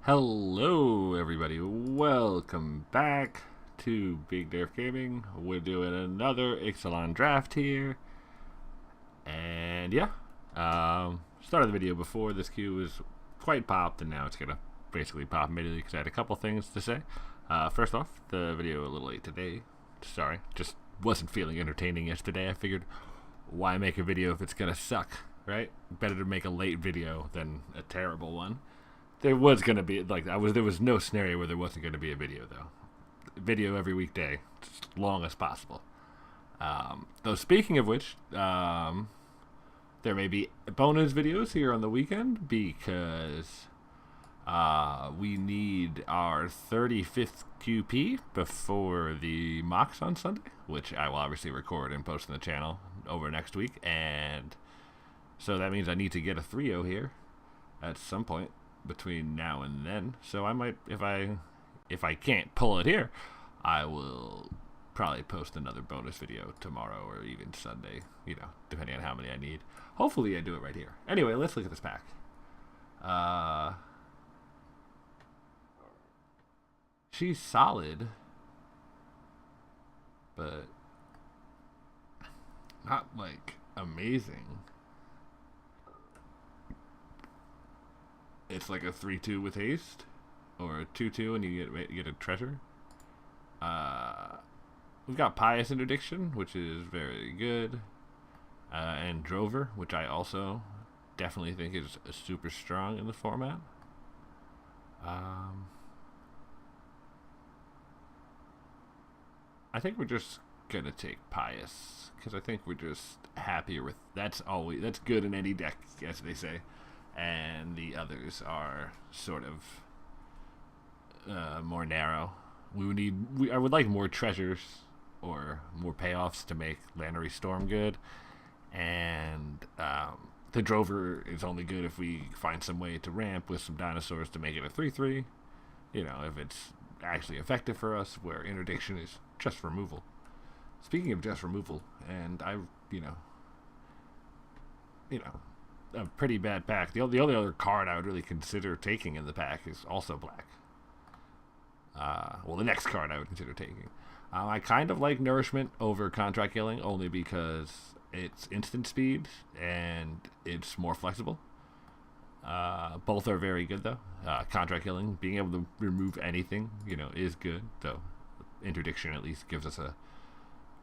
Hello, everybody. Welcome back to Big Derf Gaming. We're doing another Ixalan draft here. And yeah, started the video before this queue was quite popped, and now it's going to basically pop immediately because I had a couple things to say. First off, the video a little late today. Sorry, just wasn't feeling entertaining yesterday. I figured, why make a video if it's going to suck, right? Better to make a late video than a terrible one. There was gonna be there was no scenario where there wasn't gonna be a video though. Video every weekday, as long as possible. Though speaking of which, there may be bonus videos here on the weekend because we need our 35th QP before the MOCS on Sunday, which I will obviously record and post on the channel over next week, and so that means I need to get a 3-0 here at some point between now and then. So I might, if I can't pull it here, I will probably post another bonus video tomorrow or even Sunday, depending on how many I need. Hopefully I do it right here. Anyway, let's look at this pack. She's solid, but not like amazing. It's like a 3-2 with haste, or a 2-2 and you get a treasure. We've got Pious Interdiction, which is very good, and Drover, which I also definitely think is super strong in the format. I think we're just gonna take Pious because I think we're just happier with that's good in any deck, as they say. And the others are sort of more narrow. I would like more treasures or more payoffs to make Lannery Storm good, and the Drover is only good if we find some way to ramp with some dinosaurs to make it a 3-3. If it's actually effective for us, where Interdiction is just removal. Speaking of just removal, and a pretty bad pack. The only other card I would really consider taking in the pack is also black. The next card I would consider taking. I kind of like Nourishment over Contract Killing only because it's instant speed and it's more flexible. Both are very good though. Contract Killing, being able to remove anything, is good. Though Interdiction at least gives us a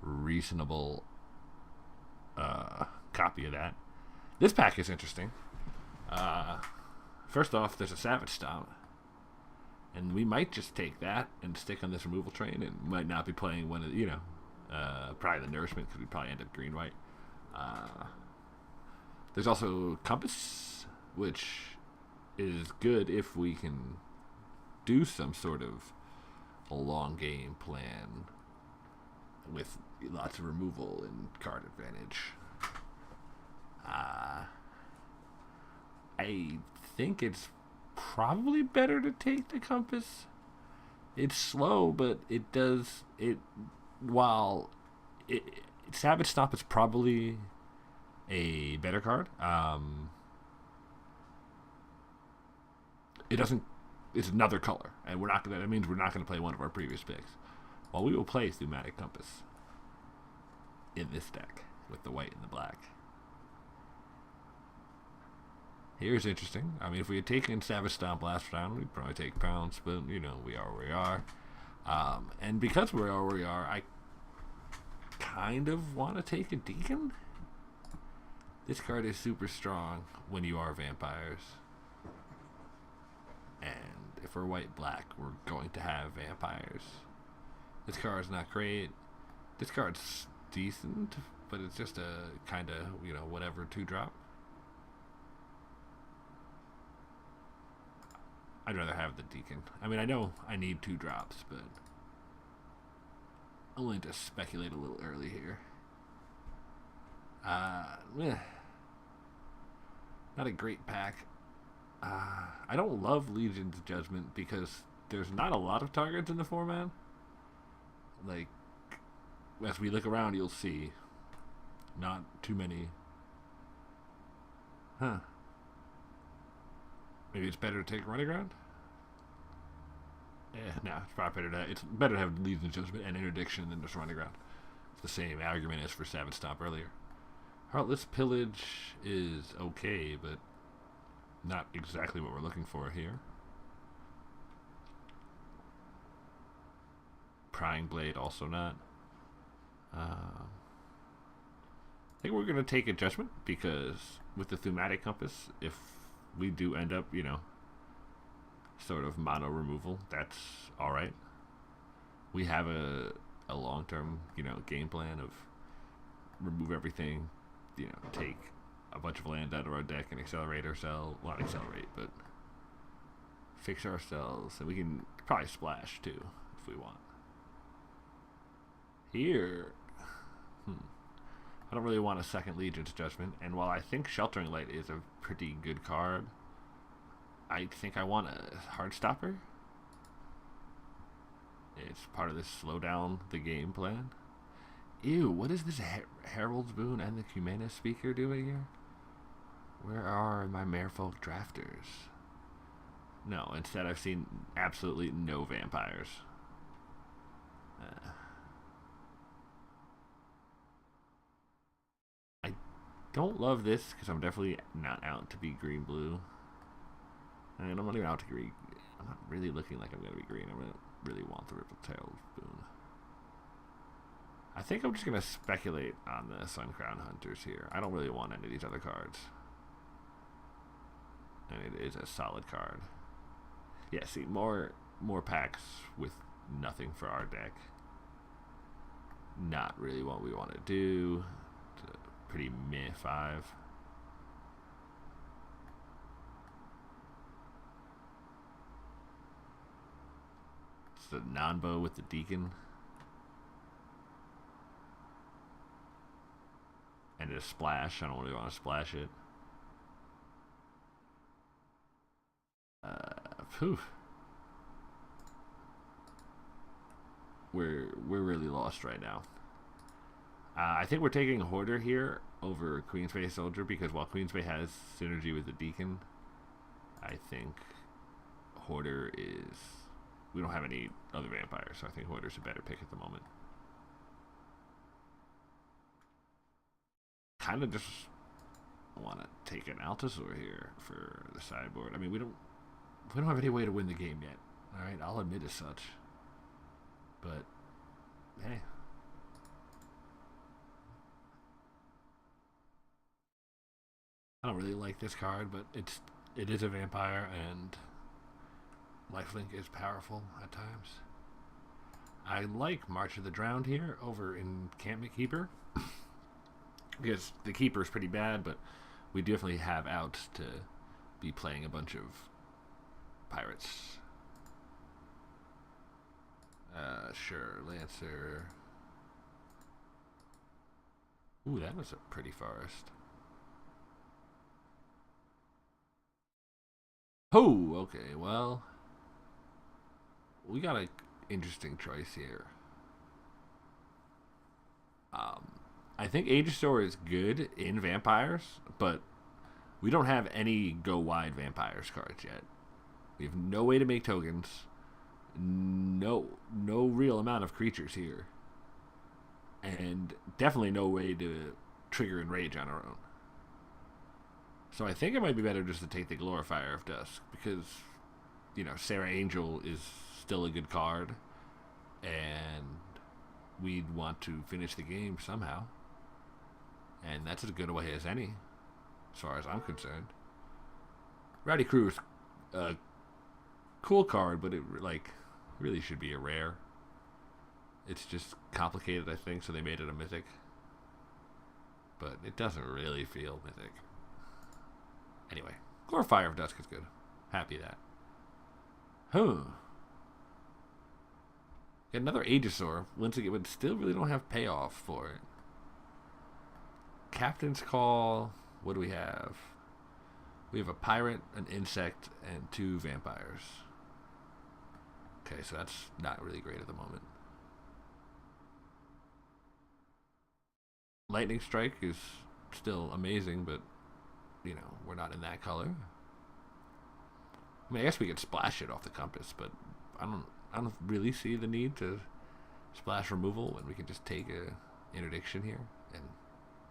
reasonable copy of that. This pack is interesting. First off, there's a Savage Stomp. And we might just take that and stick on this removal train and might not be playing one of, probably the Nourishment because we'd probably end up green-white. There's also Compass, which is good if we can do some sort of a long game plan with lots of removal and card advantage. I think it's probably better to take the Compass. It's slow, but it does it. While Savage Stomp is probably a better card. It doesn't. It's another color, and we're not gonna. That means we're not gonna play one of our previous picks. Well, we will play Thematic Compass in this deck with the white and the black. Here's interesting. I mean, if we had taken Savage Stomp last round, we'd probably take Pounce, but, we are where we are. And because we are where we are, I kind of want to take a Deacon. This card is super strong when you are vampires. And if we're white-black, we're going to have vampires. This card's not great. This card's decent, but it's just a kind of, whatever 2-drop. I'd rather have the Deacon. I mean, I know I need 2 drops, but I'm willing to speculate a little early here. Not a great pack. I don't love Legion's Judgment because there's not a lot of targets in the format. Like, as we look around, you'll see not too many. Maybe it's better to take Running Ground? No, it's probably better to. It's better to have Legion Judgment and Interdiction than just Running Ground. It's the same argument as for Savage Stomp earlier. Heartless Pillage is okay, but not exactly what we're looking for here. Prying Blade, also not. I think we're going to take Adjustment because with the Thematic Compass, if we do end up, sort of mono removal, that's alright. We have a long-term, game plan of remove everything, take a bunch of land out of our deck and accelerate ourselves. Well, not accelerate, but fix ourselves. And we can probably splash, too, if we want. Here, I don't really want a second Legion's Judgment, and while I think Sheltering Light is a pretty good card, I think I want a Heartstopper. It's part of this slow down the game plan. Ew, what is this Herald's Boon and the Cumanus Speaker doing here? Where are my Merfolk drafters? No, instead I've seen absolutely no vampires. I don't love this because I'm definitely not out to be green-blue. And I'm not even out to green. I'm not really looking like I'm going to be green. I don't really want the Ripple-tailed Boon. I think I'm just going to speculate on the Suncrown Hunters here. I don't really want any of these other cards. And it is a solid card. Yeah, see, more packs with nothing for our deck. Not really what we want to do. It's a pretty meh 5. It's the Nanbo with the Deacon. And a splash. I don't really want to splash it. Phew. We're really lost right now. I think we're taking Hoarder here over Queensbay Soldier because while Queensbay has synergy with the Deacon, I think Hoarder is... We don't have any other vampires, so I think Hoarder's a better pick at the moment. Kind of just want to take an Altasaur here for the sideboard. I mean, we don't have any way to win the game yet. All right, I'll admit as such. But hey, I don't really like this card, but it is a vampire, and lifelink is powerful at times. I like March of the Drowned here over Encampment Keeper because the Keeper is pretty bad, but we definitely have outs to be playing a bunch of pirates. Sure, Lancer. Ooh, that was a pretty forest. Oh, okay, well, we got an interesting choice here. I think Aegisaur is good in vampires, but we don't have any go wide vampires cards yet. We have no way to make tokens. No real amount of creatures here. And definitely no way to trigger Enrage on our own. So I think it might be better just to take the Glorifier of Dusk because, Sarah Angel is still a good card. And we'd want to finish the game somehow. And that's as good a way as any, as far as I'm concerned. Rowdy Crew is a cool card, but it really should be a rare. It's just complicated, I think, so they made it a mythic. But it doesn't really feel mythic. Anyway, Glorifier of Dusk is good. Happy that. Got another Aegisaur. Once again, but still really don't have payoff for it. Captain's Call. What do we have? We have a pirate, an insect, and 2 vampires. Okay, so that's not really great at the moment. Lightning Strike is still amazing, but, we're not in that color. I mean, I guess we could splash it off the compass, but I don't I don't really see the need to splash removal when we can just take a interdiction here and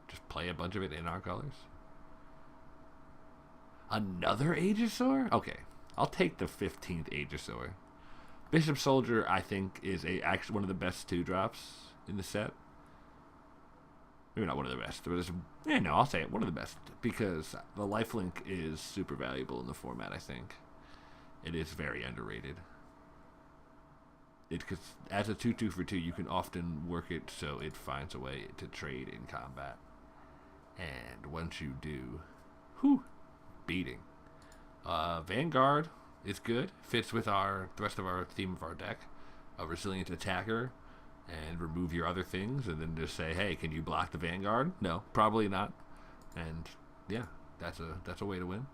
just play a bunch of it in our colors. Another Aegisaur? Okay, I'll take the 15th Aegisaur. Bishop Soldier, I think, is actually one of the best 2-drops in the set. Maybe not one of the best. No, I'll say it, one of the best, because the lifelink is super valuable in the format, I think. It is very underrated. Because as a 2/2 for 2, you can often work it so it finds a way to trade in combat. And once you do, whew, beating. Vanguard is good. Fits with the rest of our theme of our deck. A resilient attacker, and remove your other things, and then just say, hey, can you block the Vanguard? No, probably not. And yeah, that's a way to win.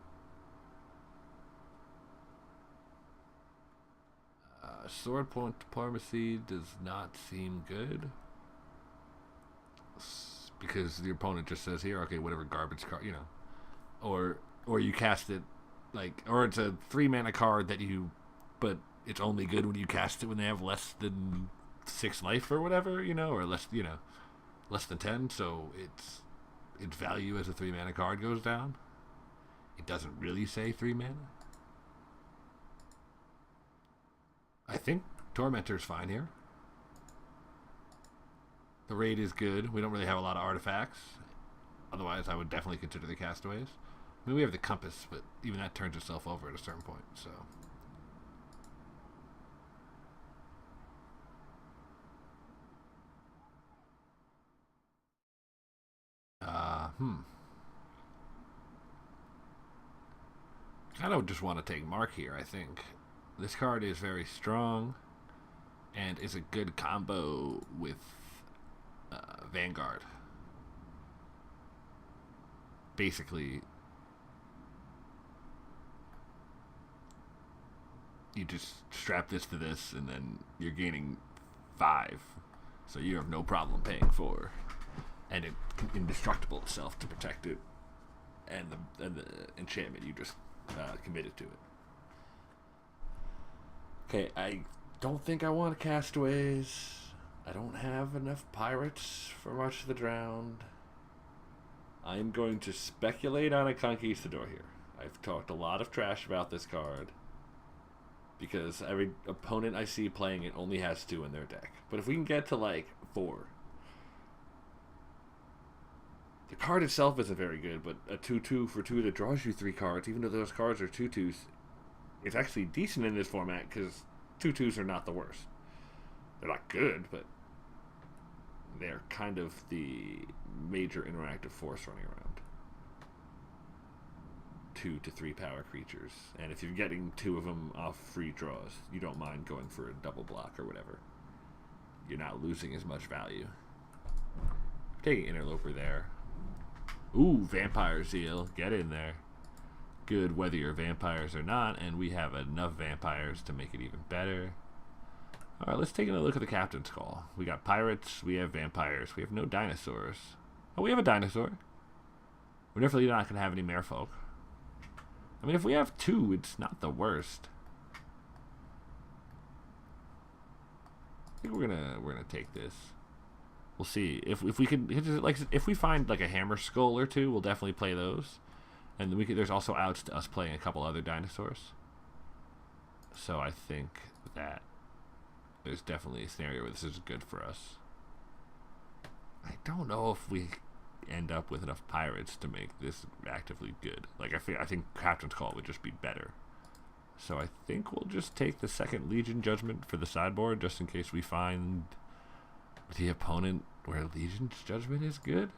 Sword Point Diplomacy does not seem good, because the opponent just says here, okay, whatever garbage card, or you cast it or it's a 3-mana card but it's only good when you cast it when they have less than 6 life or whatever, or less than 10, so its value as a 3-mana card goes down. It doesn't really say 3 mana. I think Tormentor's fine here. The raid is good. We don't really have a lot of artifacts. Otherwise, I would definitely consider the Castaways. I mean, we have the Compass, but even that turns itself over at a certain point, so. I don't just want to take Mark here, I think. This card is very strong and is a good combo with Vanguard. Basically, you just strap this to this and then you're gaining 5. So you have no problem paying 4. And it's indestructible itself to protect it. And the enchantment, you just committed to it. Okay, I don't think I want Castaways. I don't have enough pirates for much of the drowned. I'm going to speculate on a Conquistador here. I've talked a lot of trash about this card because every opponent I see playing it only has 2 in their deck. But if we can get to 4, the card itself isn't very good, but a 2/2 for 2 that draws you 3 cards, even though those cards are 2/2s, it's actually decent in this format because 2/2s are not the worst. They're not good, but they're kind of the major interactive force running around. 2 to 3 power creatures, and if you're getting 2 of them off free draws, you don't mind going for a double block or whatever. You're not losing as much value. Taking Interloper there. Ooh, Vampire Zeal, get in there. Good whether you're vampires or not, and we have enough vampires to make it even better. Alright, let's take a look at the Captain's Call. We got pirates, we have vampires, we have no dinosaurs. Oh, we have a dinosaur. We're definitely not going to have any merfolk. I mean, if we have 2, it's not the worst. I think we're gonna take this. We'll see if we can if we find a hammer skull or 2, we'll definitely play those. And then there's also outs to us playing a couple other dinosaurs. So I think that there's definitely a scenario where this is good for us. I don't know if we end up with enough pirates to make this actively good. I think Captain's Call would just be better. So I think we'll just take the second Legion Judgment for the sideboard, just in case we find the opponent where Legion's Judgment is good.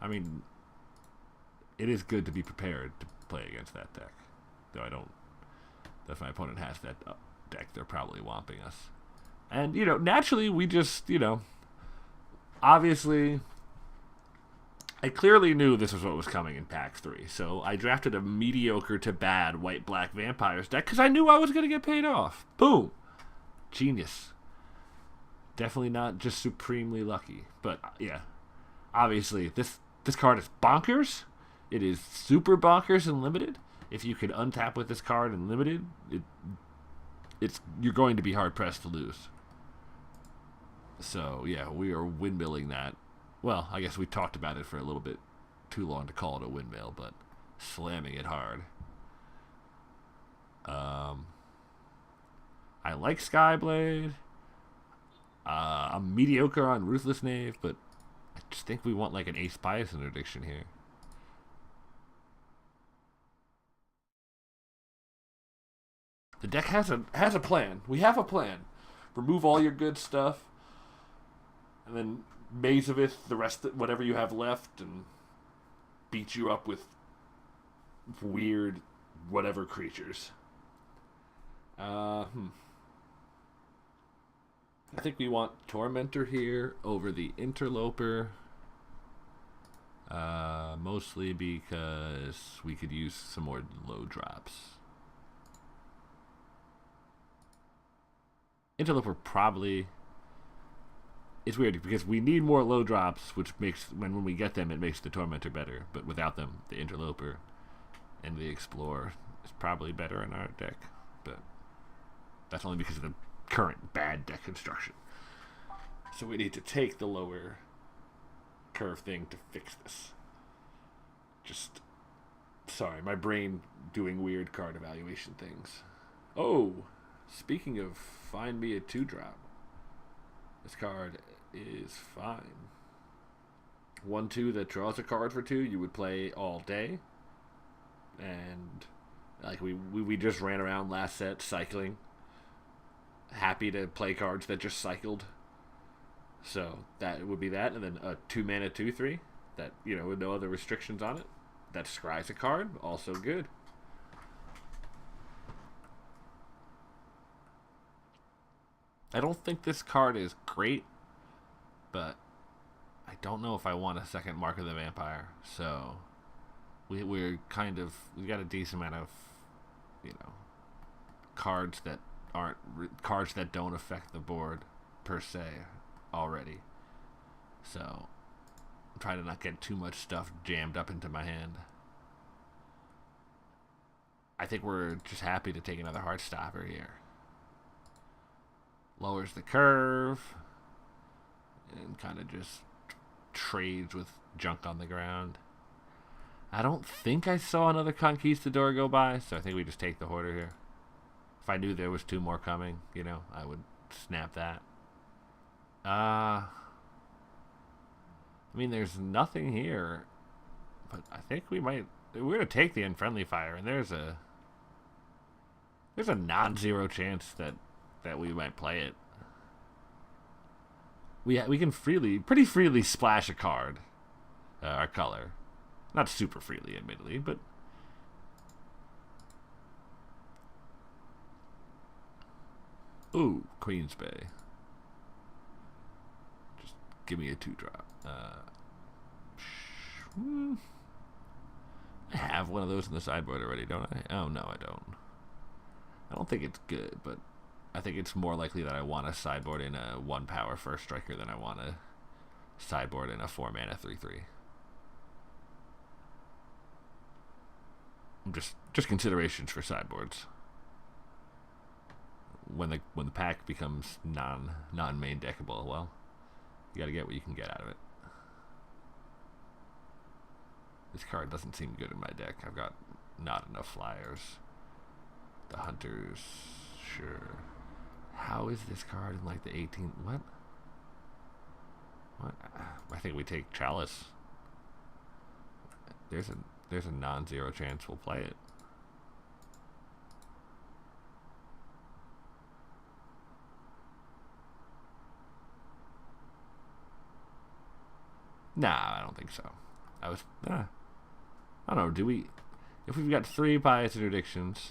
I mean, it is good to be prepared to play against that deck. Though I don't... If my opponent has that deck, they're probably womping us. And, naturally, we just, obviously, I clearly knew this was what was coming in Pack 3. So I drafted a mediocre to bad white-black Vampires deck because I knew I was going to get paid off. Boom. Genius. Definitely not just supremely lucky. But, yeah. Obviously, this card is bonkers. It is super bonkers and limited. If you could untap with this card in limited, you're going to be hard pressed to lose. So yeah, we are windmilling that. Well, I guess we talked about it for a little bit too long to call it a windmill, but slamming it hard. I like Skyblade. I'm mediocre on Ruthless Knave, but I just think we want like an Ace Bias interdiction here. The deck has a plan. We have a plan. Remove all your good stuff, and then Mazavith the rest of whatever you have left, and beat you up with weird whatever creatures. I think we want Tormentor here over the Interloper. Mostly because we could use some more low drops. Interloper probably... It's weird because we need more low drops, which makes, when we get them, it makes the Tormentor better. But without them, the Interloper and the Explorer is probably better in our deck. But that's only because of the current bad deck construction. So we need to take the lower curve thing to fix this. Just, sorry, my brain doing weird card evaluation things. Oh, speaking of find me a 2-drop. This card is fine. 1/2 that draws a card for 2 you would play all day. And like we just ran around last set cycling. Happy to play cards that just cycled. So that would be that. And then a 2-mana 2/3 that, you know, with no other restrictions on it. That scries a card, also good. I don't think this card is great, but I don't know if I want a second Mark of the Vampire. So we're kind of, we got a decent amount of, you know, cards that aren't cards that don't affect the board per se already. So I'm trying to not get too much stuff jammed up into my hand. I think we're just happy to take another Heartstopper here. Lowers the curve and kind of just trades with junk on the ground. I don't think I saw another Conquistador go by, so I think we just take the Hoarder here. If I knew there was 2 more coming, you know, I would snap that. I mean, there's nothing here, but I think we might. We're gonna take the Unfriendly Fire, and there's a non-zero chance that we might play it. We can pretty freely splash a card, our color, not super freely, admittedly, but. Ooh, Queen's Bay. Just give me a 2-drop. I have one of those in the sideboard already, don't I? Oh, no, I don't. I don't think it's good, but I think it's more likely that I want to sideboard in a 1-power first striker than I want to sideboard in a 4-mana 3/3. Just considerations for sideboards. When the pack becomes non-main deckable, well, you got to get what you can get out of it. This card doesn't seem good in my deck. I've got not enough flyers. The Hunters, sure. How is this card in like the 18th? What? I think we take Chalice. There's a non-zero chance we'll play it. Nah, I don't think so. I don't know, if we've got 3 Bias Interdictions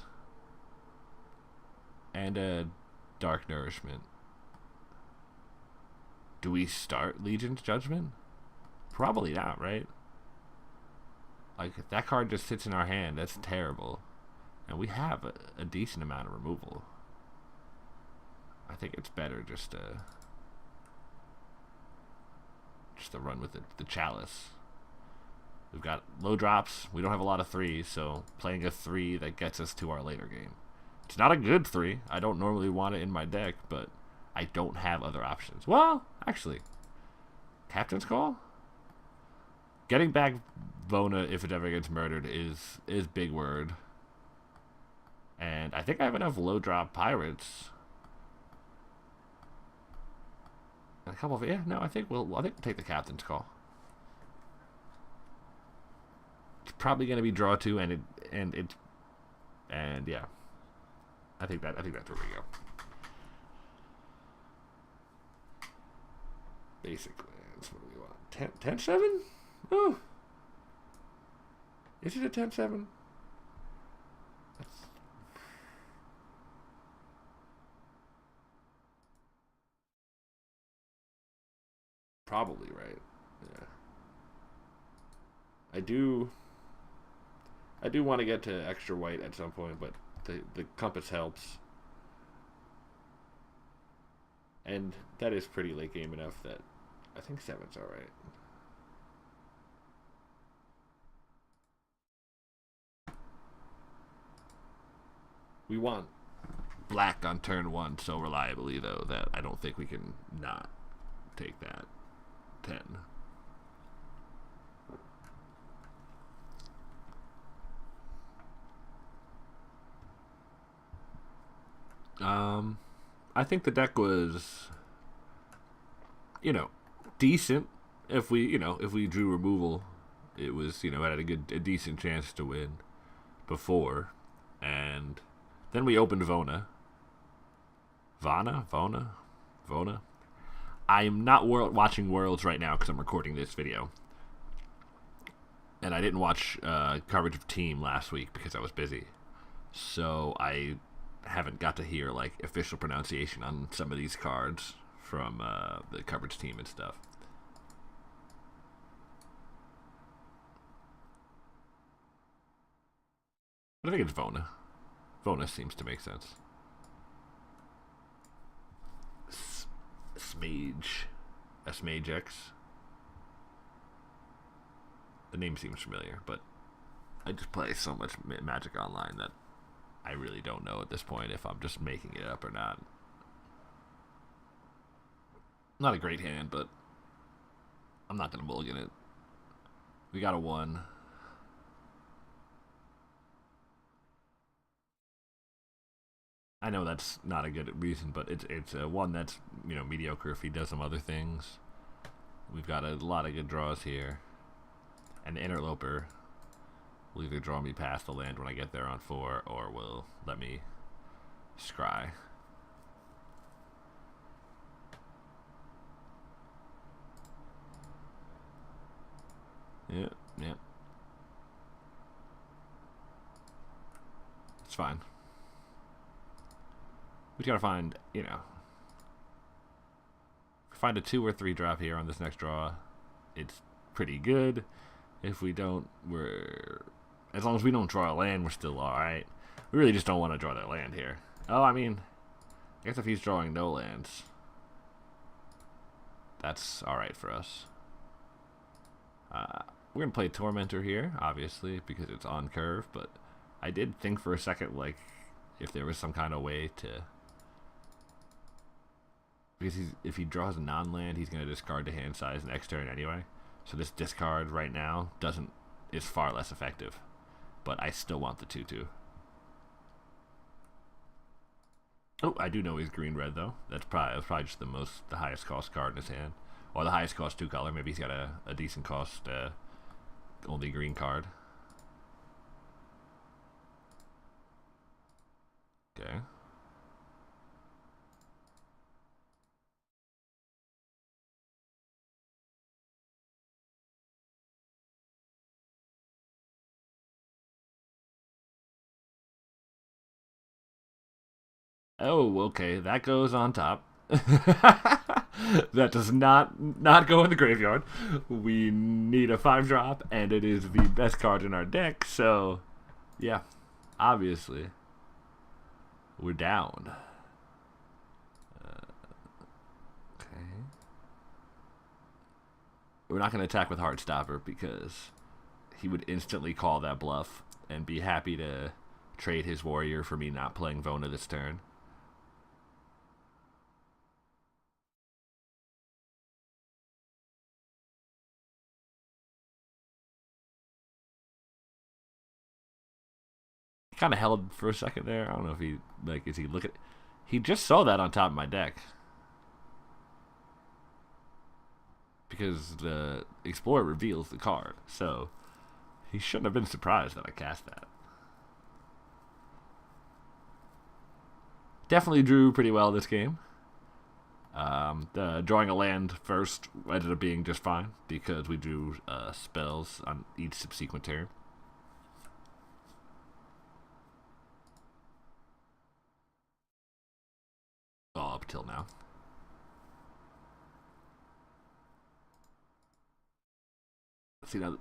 and a Dark Nourishment, do we start Legion's Judgment? Probably not, right? Like, if that card just sits in our hand, that's terrible. And we have a decent amount of removal. I think it's better just to run with the Chalice. We've got low drops. We don't have a lot of 3s, so playing a 3 that gets us to our later game. It's not a good 3. I don't normally want it in my deck, but I don't have other options. Well, actually, Captain's Call? Getting back Vona if it ever gets murdered is big word. And I think I have enough low drop pirates. And a couple of I think we'll take the Captain's Call. It's probably going to be draw 2, and yeah. I think that's where we go. Basically, that's what we want. 10-7? Oh. Is it a 10-7? Probably right. Yeah. I do want to get to extra white at some point, but the compass helps. And that is pretty late game enough that I think 7's alright. We want black on turn 1 so reliably, though, that I don't think we can not take that 10. I think the deck was, decent. If we drew removal, it was, had a decent chance to win before. And then we opened Vona. Vona? I am not watching Worlds right now because I'm recording this video. And I didn't watch coverage of Team last week because I was busy. So I haven't got to hear official pronunciation on some of these cards from the coverage team and stuff. But I think it's Vona. Vona seems to make sense. Smage. Smage X. The name seems familiar, but I just play so much Magic Online that I really don't know at this point if I'm just making it up or not. Not a great hand, but I'm not going to mulligan it. We got a 1. I know that's not a good reason, but it's a 1 that's, mediocre if he does some other things. We've got a lot of good draws here. And the Interloper will either draw me past the land when I get there on 4, or will let me scry. Yeah. It's fine. We gotta find, find a 2 or 3 drop here on this next draw. It's pretty good. If we don't, as long as we don't draw a land, we're still alright. We really just don't want to draw that land here. Oh, I guess if he's drawing no lands, that's alright for us. We're going to play Tormentor here, obviously, because it's on curve, but I did think for a second, if there was some kind of way to... Because if he draws a non-land, he's going to discard to hand size next turn anyway. So this discard right now is far less effective. But I still want the 2/2. Oh, I do know he's green-red, though. That's probably just the highest cost card in his hand. Or the highest cost 2-color. Maybe he's got a decent cost only green card. Okay. Oh, okay. That goes on top. That does not go in the graveyard. We need a 5-drop, and it is the best card in our deck. So, yeah, obviously, we're down. Okay. We're not going to attack with Heartstopper because he would instantly call that bluff and be happy to trade his warrior for me not playing Vona this turn. Kind of held for a second there. I don't know if he, like, is he looking? He just saw that on top of my deck. Because the Explorer reveals the card. So he shouldn't have been surprised that I cast that. Definitely drew pretty well this game. Drawing a land first ended up being just fine because we drew spells on each subsequent turn. All up till now. See, now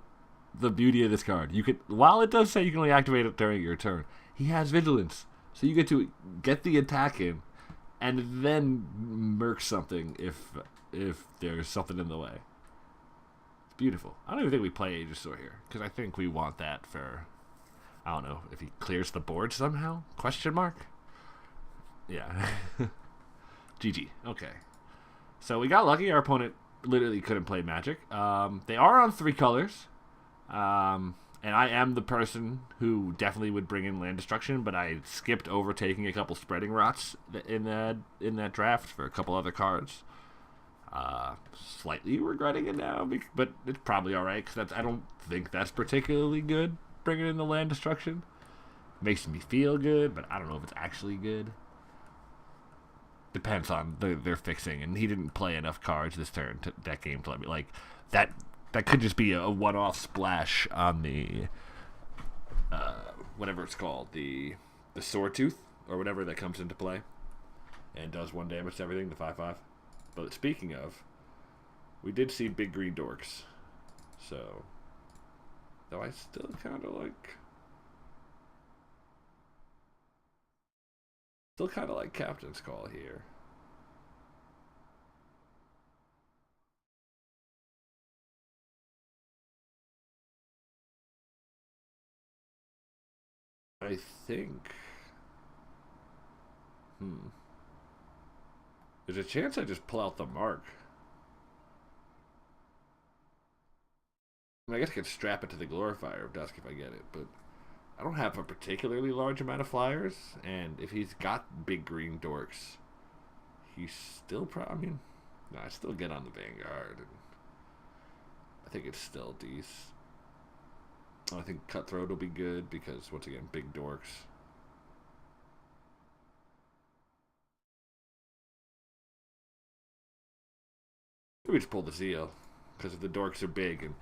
the beauty of this card, you could, while it does say you can only activate it during your turn, he has vigilance, so you get to get the attack in and then murk something if there's something in the way. It's beautiful. I don't even think we play Aegisaur here because I think we want that for, I don't know, if he clears the board somehow? Question mark? Yeah. GG. Okay. So we got lucky. Our opponent literally couldn't play Magic. They are on 3 colors. And I am the person who definitely would bring in land destruction, but I skipped over taking a couple spreading rots in that draft for a couple other cards. Slightly regretting it now, but it's probably all right because I don't think that's particularly good. Bringing in the land destruction makes me feel good, but I don't know if it's actually good. Depends on their fixing, and he didn't play enough cards this turn that game to let me like that. That could just be a one-off splash on the whatever it's called, the sword tooth or whatever that comes into play and does 1 damage to everything, the 5/5. But speaking of, we did see big green dorks, so though I still kind of like Captain's Call here. I think. There's a chance I just pull out the mark. I mean, I guess I could strap it to the Glorifier of Dusk if I get it, but I don't have a particularly large amount of flyers, and if he's got big green dorks, he's still I still get on the Vanguard, and I think it's still decent. I think Cutthroat will be good because, once again, big dorks. We just pull the Zeal because if the dorks are big, and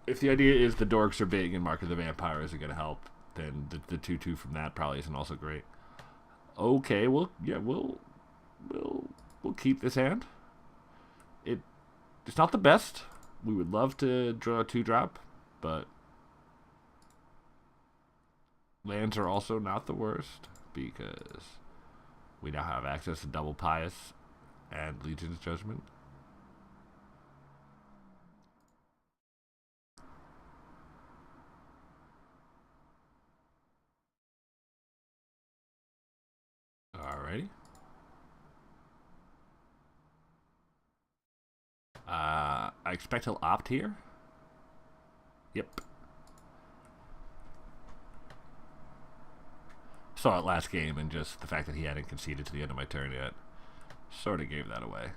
if the idea is the dorks are big and Mark of the Vampire isn't going to help, then the 2/2 from that probably isn't also great. Okay, we'll keep this hand. It's not the best. We would love to draw a 2-drop, but lands are also not the worst because we now have access to Double Pious and Legion's Judgment. Alrighty. I expect he'll opt here. Yep. Saw it last game, and just the fact that he hadn't conceded to the end of my turn yet sort of gave that away.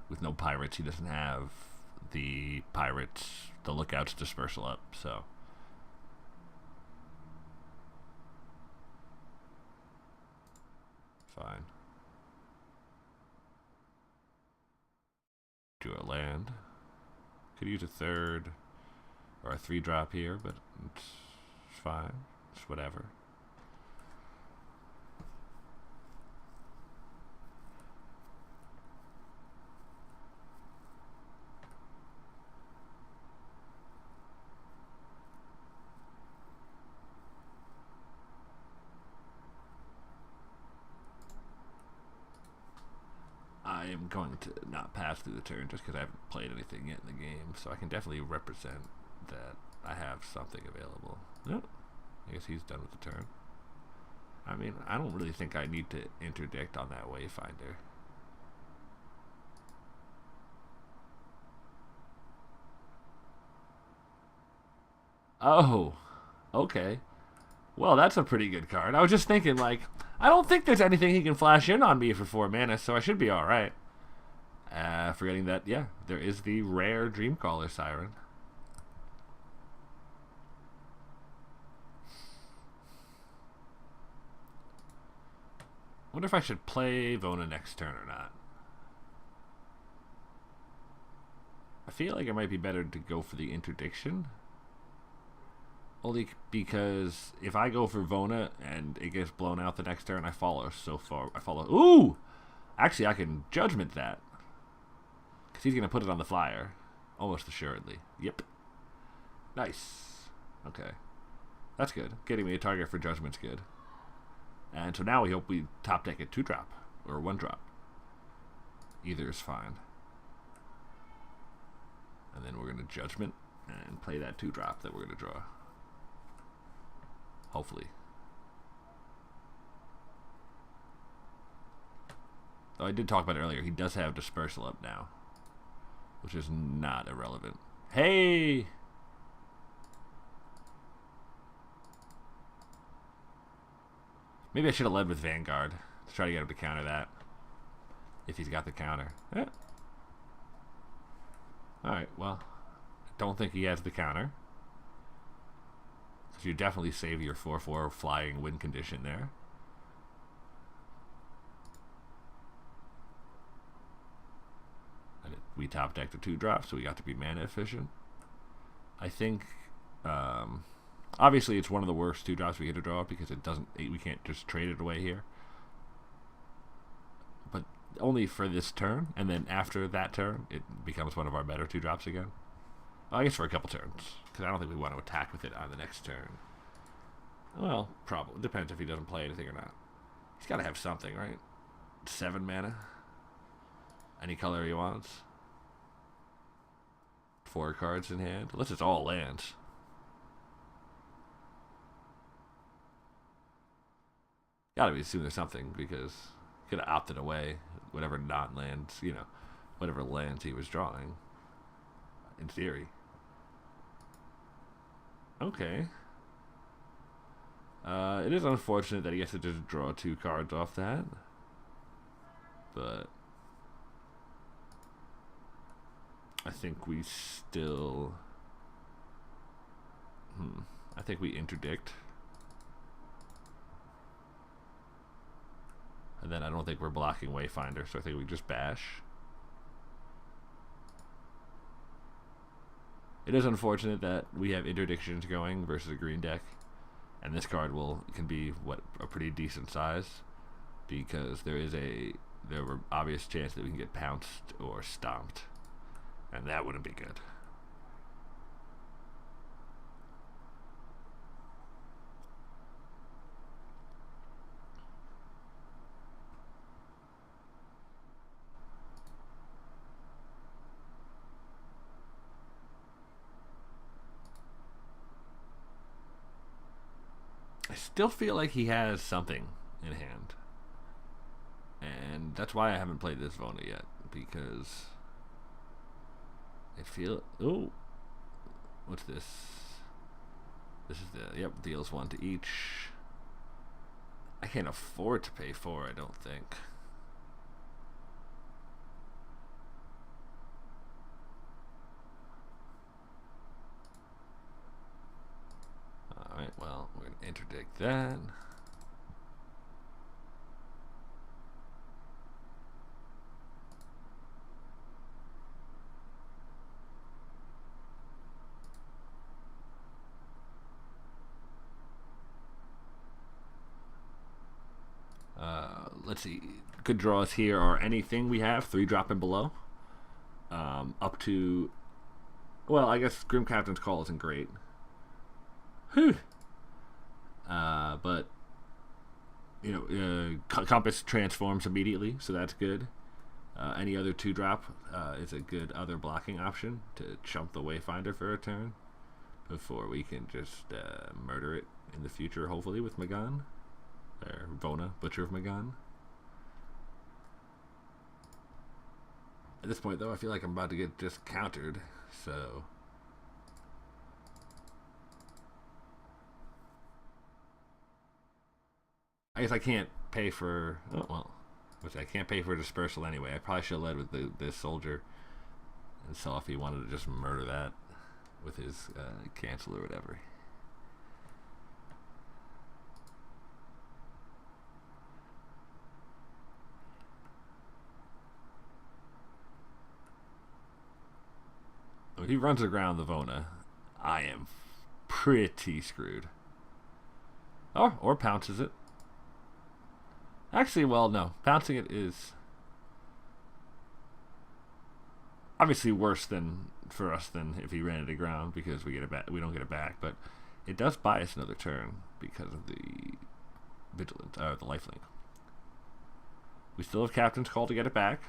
With no pirates, he doesn't have the Lookout's dispersal up, so. Fine. Drew a land. Could use a 3rd or a 3-drop here, but it's fine. It's whatever. I am going to not pass through the turn just because I haven't played anything yet in the game, so I can definitely represent that I have something available. Nope. I guess he's done with the turn. I mean, I don't really think I need to interdict on that wayfinder. Oh, okay. Well, that's a pretty good card. I was just thinking, like, I don't think there's anything he can flash in on me for 4 mana, so I should be alright. Forgetting that, yeah, there is the rare Dreamcaller Siren. Wonder if I should play Vona next turn or not. I feel like it might be better to go for the interdiction. Only because if I go for Vona and it gets blown out the next turn, I follow so far. I follow. Ooh! Actually, I can Judgment that. Because he's going to put it on the flyer. Almost assuredly. Yep. Nice. Okay. That's good. Getting me a target for Judgment's good. And so now we hope we top deck at 2-drop. Or 1-drop. Either is fine. And then we're going to Judgment and play that 2-drop that we're going to draw. Hopefully. Though I did talk about it earlier, he does have Dispersal up now. Which is not irrelevant. Hey! Maybe I should have led with Vanguard to try to get him to counter that. If he's got the counter. Eh. Alright, well. I don't think he has the counter. So you definitely save your 4/4 flying win condition there. And we top decked a 2-drop, so we got to be mana efficient. I think, obviously it's one of the worst 2-drops we get to draw because it doesn't. We can't just trade it away here. But only for this turn, and then after that turn, it becomes one of our better 2-drops again. Well, I guess for a couple turns, because I don't think we want to attack with it on the next turn. Well, probably. Depends if he doesn't play anything or not. He's got to have something, right? 7 mana. Any color he wants. 4 cards in hand. Unless it's all lands. Gotta be assuming there's something, because he could have opted away whatever non-lands, you know, whatever lands he was drawing. In theory. Okay. It is unfortunate that he has to just draw 2 cards off that. But I think we still... I think we interdict. And then I don't think we're blocking Wayfinder, so I think we just bash. It is unfortunate that we have interdictions going versus a green deck, and this card can be a pretty decent size, because there were obvious chance that we can get pounced or stomped, and that wouldn't be good. I still feel like he has something in hand. And that's why I haven't played this Vona yet. Because I feel... Oh! What's this? This is the... Yep, deals 1 to each. I can't afford to pay 4, I don't think. Alright, well, we're going to interdict that. Let's see. Good draws here are anything we have, 3-drop and below. Up to... Well, I guess Grim Captain's Call isn't great. Whew. But you know, Compass transforms immediately, so that's good. Any other 2-drop is a good other blocking option to chump the Wayfinder for a turn before we can just murder it in the future, hopefully with Magan. There, Vona, Butcher of Magan. At this point, though, I feel like I'm about to get just countered, so... I guess I can't pay for... Oh, well, which I can't pay for dispersal anyway. I probably should have led with this soldier and saw if he wanted to just murder that with his cancel or whatever. If he runs aground the Vona, I am pretty screwed. Oh, or pounces it. Actually, well, no. Pouncing it is obviously worse than for us than if he ran it aground because we get it back. We don't get it back, but it does buy us another turn because of the vigilant, the lifelink. We still have Captain's Call to get it back.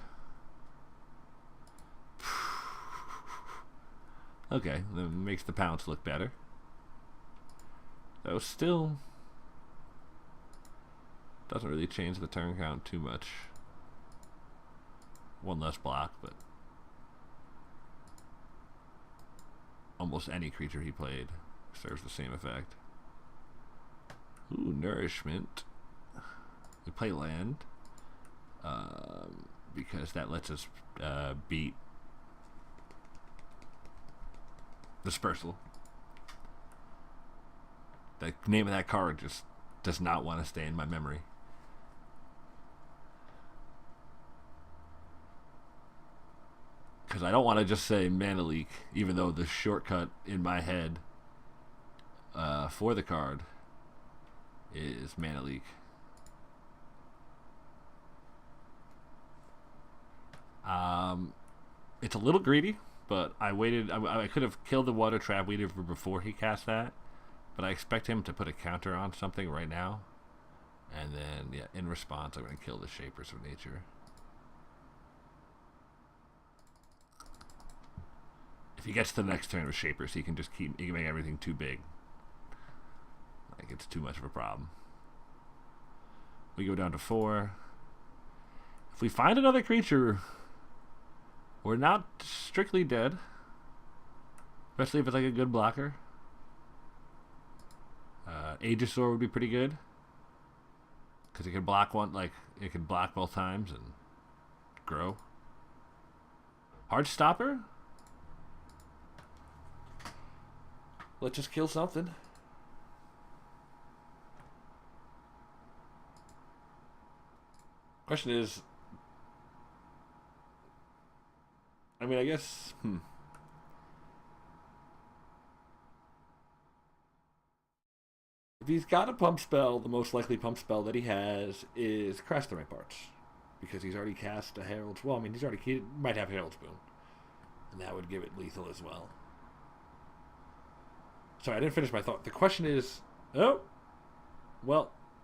Okay, that makes the pounce look better. Though still doesn't really change the turn count too much. One less block, but almost any creature he played serves the same effect. Ooh, Nourishment. We play land because that lets us beat Dispersal. The name of that card just does not want to stay in my memory. Because I don't want to just say Mana Leak, even though the shortcut in my head for the card is Mana Leak. It's a little greedy, but I waited. I could have killed the Water Trap Weaver before he cast that, but I expect him to put a counter on something right now. And then, yeah, in response, I'm going to kill the Shapers of Nature. If he gets to the next turn with Shapers, he can just he can make everything too big. Like, it's too much of a problem. We go down to 4. If we find another creature, we're not strictly dead. Especially if it's like a good blocker. Aegisaur would be pretty good. Because it can block one, like, it can block both times and grow. Heartstopper? Let's just kill something. Question is, I mean, I guess, if he's got a pump spell, the most likely pump spell that he has is Crash the Ramparts. Because he's already cast a Herald's, well, I mean, he might have Herald's Boon. And that would give it lethal as well. Sorry, I didn't finish my thought. The question is, irrelevant.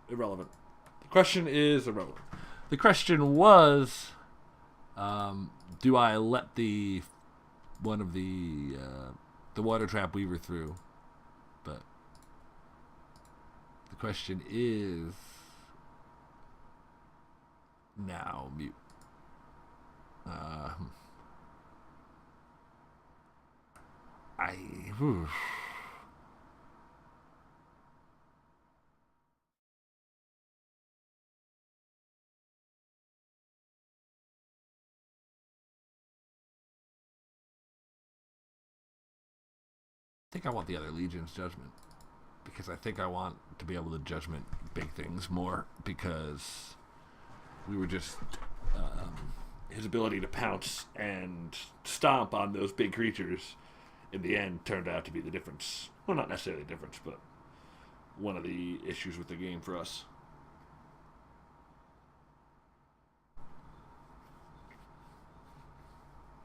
The question is irrelevant. The question was, do I let one of the Water Trap Weaver through? But the question is now mute. I think I want the other Legion's Judgment because I think I want to be able to judgment big things more because we were just his ability to pounce and stomp on those big creatures in the end turned out to be the difference. Well, not necessarily the difference, but one of the issues with the game for us.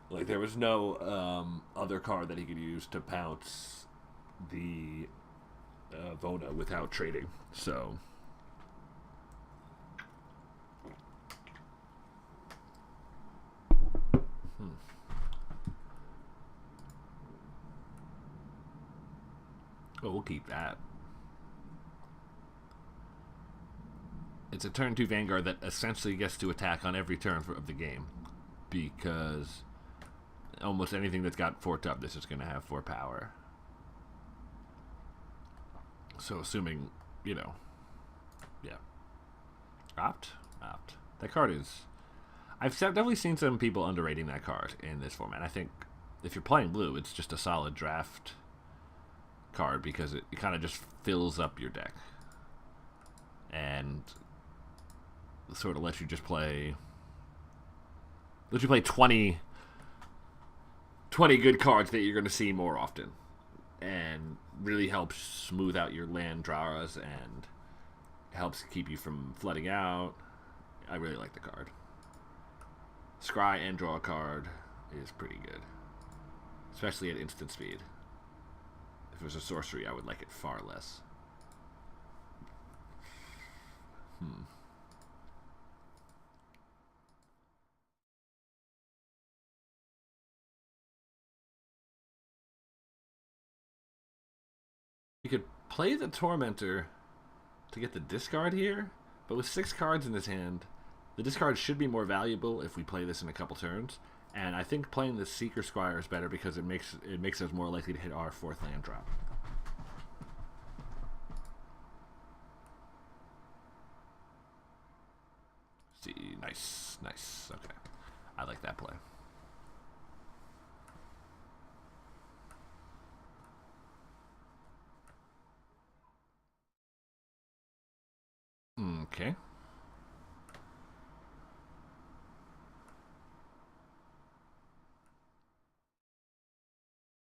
Like, there was no other card that he could use to pounce the Vona without trading. So, well, we'll keep that. It's a turn 2 Vanguard that essentially gets to attack on every turn of the game, because almost anything that's got 4 toughness is going to have 4 power. So assuming, you know, yeah. Opt. That card is... I've definitely seen some people underrating that card in this format. I think if you're playing blue, it's just a solid draft card because it kind of just fills up your deck. And sort of lets you just play... Lets you play 20 good cards that you're going to see more often. And really helps smooth out your land draws and helps keep you from flooding out. I really like the card. Scry and draw a card is pretty good, especially at instant speed. If it was a sorcery, I would like it far less. You could play the Tormentor to get the discard here, but with 6 cards in his hand, the discard should be more valuable if we play this in a couple turns. And I think playing the Seeker Squire is better because it makes us more likely to hit our 4th land drop. See, nice. Okay, I like that play. Okay.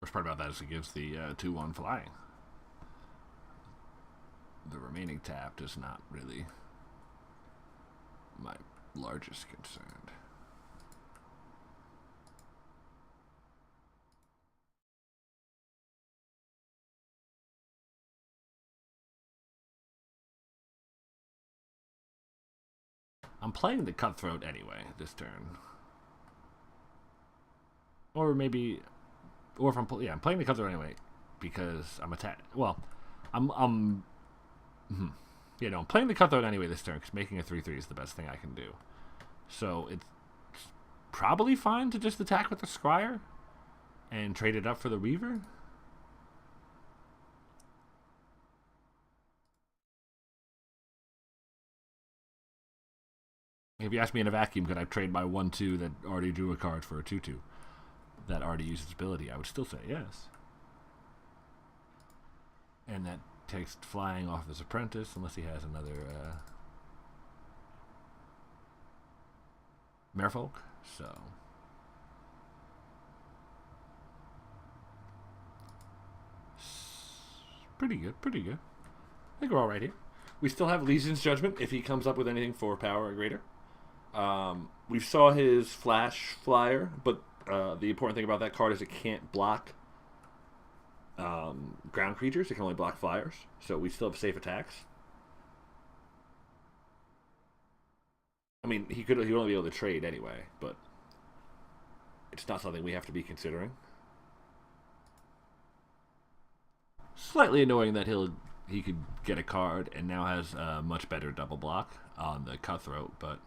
Worst part about that is it gives the 2/1 flying. The remaining tap is not really my largest concern. I'm playing the Cutthroat anyway this turn. Or maybe... Or if I'm playing the Cutthroat anyway because I'm attacked. Well, I'm playing the Cutthroat anyway this turn because making a 3/3 is the best thing I can do. So it's probably fine to just attack with the Scryer and trade it up for the Weaver. If you ask me in a vacuum, could I trade my 1/2 that already drew a card for a 2/2 that already used its ability? I would still say yes. And that takes flying off his apprentice, unless he has another Merfolk. So pretty good. I think we're all right here. We still have Legion's Judgment if he comes up with anything 4 power or greater. We saw his Flash Flyer, but the important thing about that card is it can't block ground creatures. It can only block flyers, so we still have safe attacks. I mean, he would only be able to trade anyway, but it's not something we have to be considering. Slightly annoying that he could get a card and now has a much better double block on the Cutthroat, but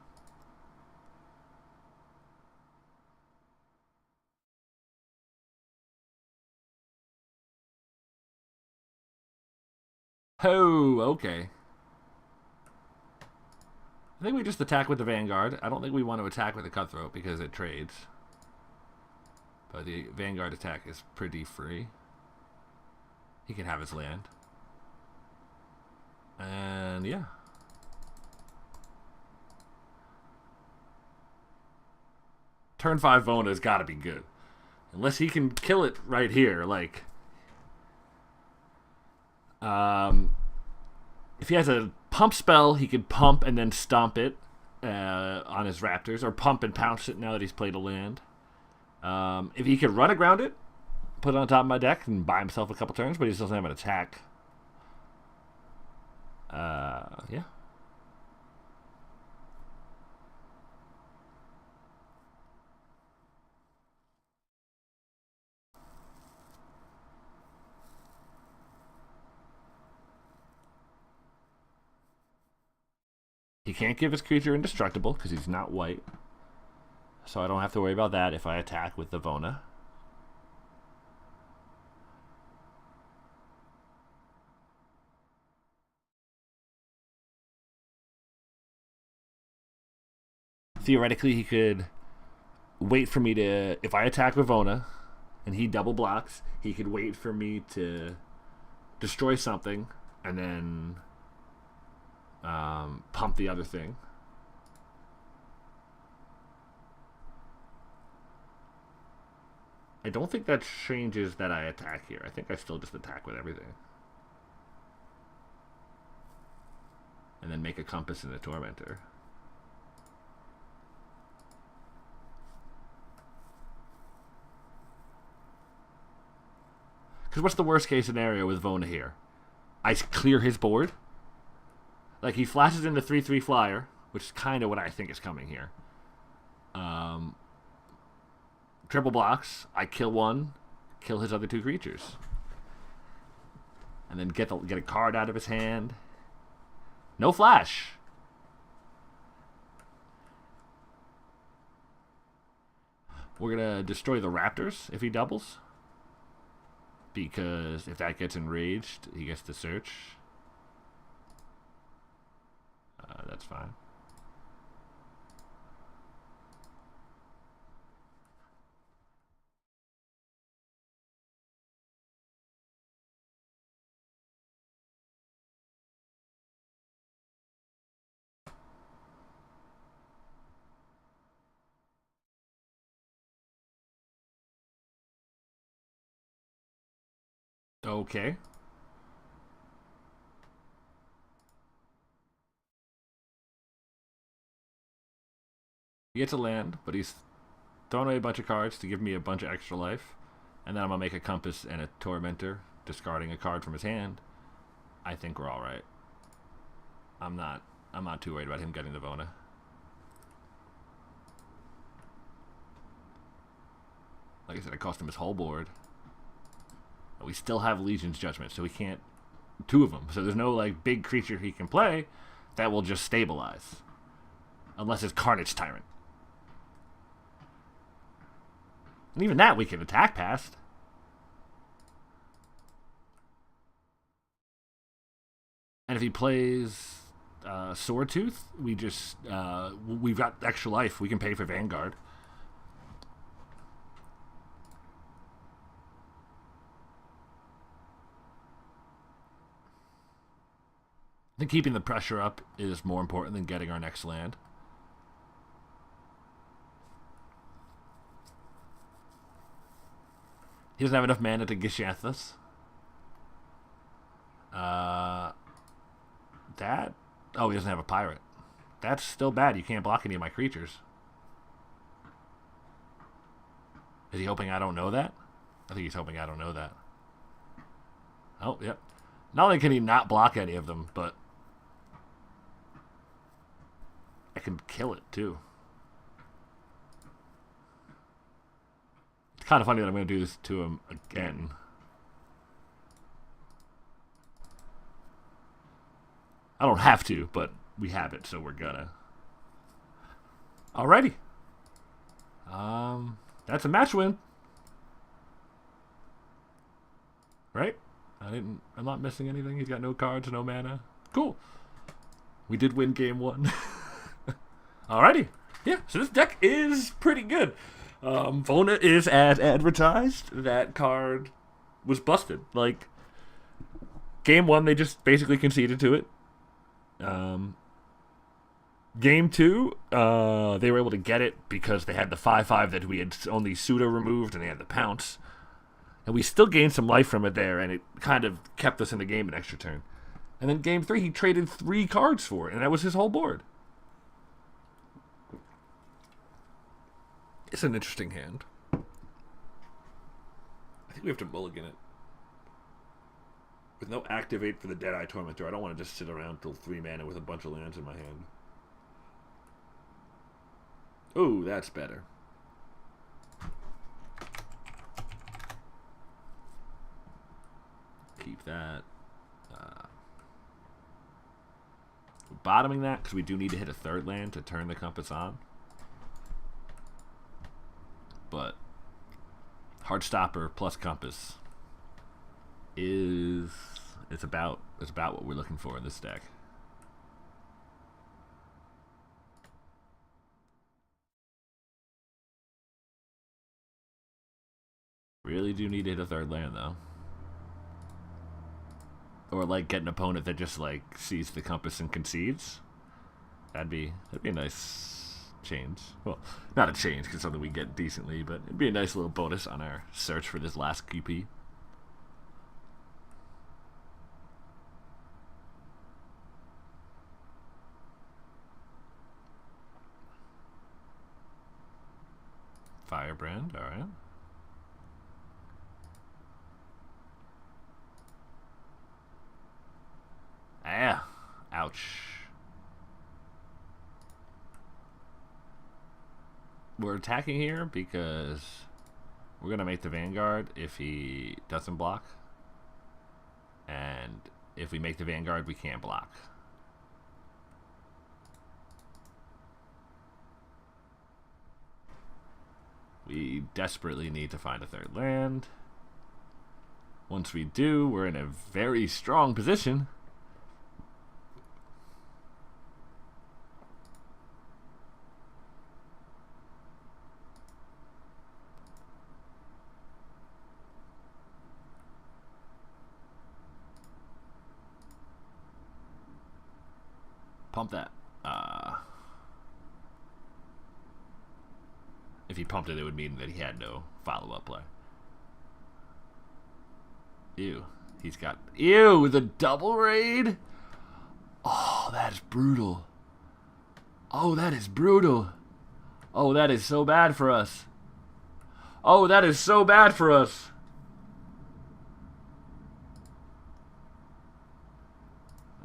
oh, okay. I think we just attack with the Vanguard. I don't think we want to attack with the Cutthroat because it trades. But the Vanguard attack is pretty free. He can have his land. And yeah. Turn 5 Vona's got to be good. Unless he can kill it right here. Like, if he has a pump spell, he could pump and then stomp it on his Raptors, or pump and pounce it now that he's played a land. If he could run aground it, put it on top of my deck and buy himself a couple turns, but he still doesn't have an attack. Yeah. He can't give his creature indestructible because he's not white. So I don't have to worry about that if I attack with the Vona. Theoretically, he could wait for me to... If I attack with Vona and he double blocks, he could wait for me to destroy something and then pump the other thing. I don't think that changes that I attack here. I think I still just attack with everything. And then make a Compass and a Tormentor. Because what's the worst case scenario with Vona here? I clear his board. Like, he flashes into 3/3 flyer, which is kind of what I think is coming here. Triple blocks. I kill one, kill his other two creatures. And then get a card out of his hand. No flash. We're going to destroy the Raptors if he doubles. Because if that gets enraged, he gets to search. That's fine. Okay. He gets a land, but he's throwing away a bunch of cards to give me a bunch of extra life. And then I'm going to make a Compass and a Tormentor, discarding a card from his hand. I think we're alright. I'm not too worried about him getting the Vona. Like I said, it cost him his whole board. But we still have Legion's Judgment, so we can't... Two of them. So there's no, like, big creature he can play that will just stabilize. Unless it's Carnage Tyrant. And even that we can attack past. And if he plays Swordtooth, we just... we've got extra life. We can pay for Vanguard. I think keeping the pressure up is more important than getting our next land. He doesn't have enough mana to Gishanthus. That... Oh, he doesn't have a pirate. That's still bad. You can't block any of my creatures. Is he hoping I don't know that? I think he's hoping I don't know that. Oh, yep. Not only can he not block any of them, but I can kill it, too. It's kind of funny that I'm going to do this to him again. I don't have to, but we have it, so we're gonna. Alrighty. That's a match win. Right? I'm not missing anything. He's got no cards, no mana. Cool. We did win game one. Alrighty. Yeah, so this deck is pretty good. Vona is as advertised. That card was busted. Like, game one, they just basically conceded to it. Game two, they were able to get it because they had the 5/5 that we had only pseudo removed, and they had the pounce. And we still gained some life from it there, and it kind of kept us in the game an extra turn. And then game three, he traded 3 cards for it, and that was his whole board. It's an interesting hand. I think we have to mulligan it. With no activate for the Deadeye Tormentor, I don't want to just sit around till 3 mana with a bunch of lands in my hand. Ooh, that's better. Keep that. bottoming that because we do need to hit a third land to turn the compass on. But Heartstopper plus compass is it's about what we're looking for in this deck. Really do need to hit a third land though. Or like get an opponent that just like sees the compass and concedes. That'd be a nice change. Well, not a change because something we get decently, but it'd be a nice little bonus on our search for this last QP. Firebrand, all right. Ah, ouch. We're attacking here because we're going to make the Vanguard if he doesn't block. And if we make the Vanguard, we can't block. We desperately need to find a third land. Once we do, we're in a very strong position. Pump that. If he pumped it, it would mean that he had no follow-up play. Ew. He's got... Ew! The double raid? Oh, that is brutal. Oh, that is brutal. Oh, that is so bad for us. Oh, that is so bad for us.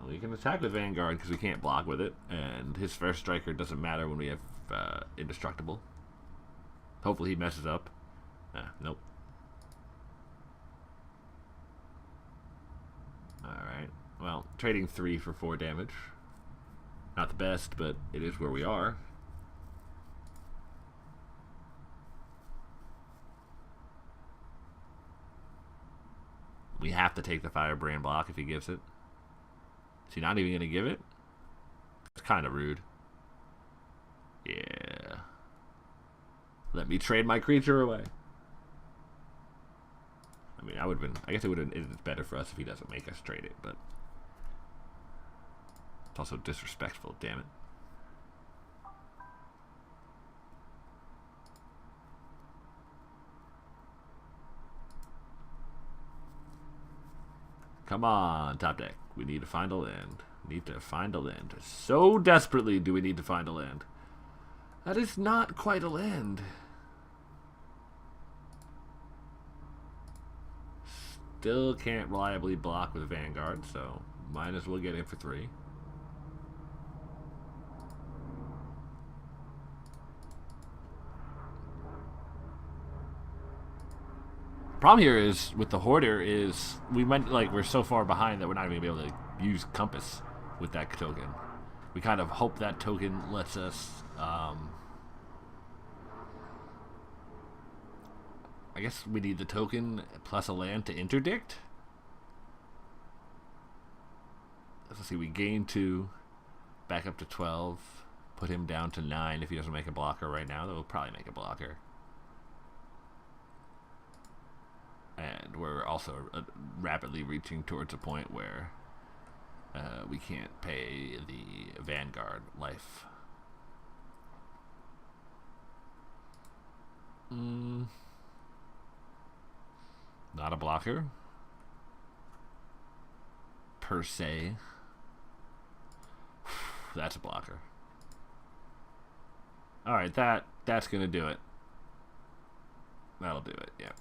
We can attack with Vanguard because we can't block with it, and his first striker doesn't matter when we have Indestructible. Hopefully he messes up. Nope. Alright. Well, trading 3 for 4 damage. Not the best, but it is where we are. We have to take the Firebrand block if he gives it. Is he not even going to give it? It's kind of rude. Yeah. Let me trade my creature away. I mean, I guess it would have been better for us if he doesn't make us trade it, but it's also disrespectful, damn it. Come on, top deck. We need to find a land. Need to find a land. So desperately do we need to find a land. That is not quite a land. Still can't reliably block with Vanguard, so might as well get in for 3. Problem here is with the Hoarder is we're so far behind that we're not even gonna be able to use Compass with that token. We kind of hope that token lets us I guess we need the token plus a land to interdict. Let's see, we gain 2, back up to 12, put him down to 9 if he doesn't make a blocker right now. That will probably make a blocker. And we're also rapidly reaching towards a point where we can't pay the Vanguard life. Not a blocker per se. That's a blocker. All right, that's gonna do it. That'll do it. Yeah.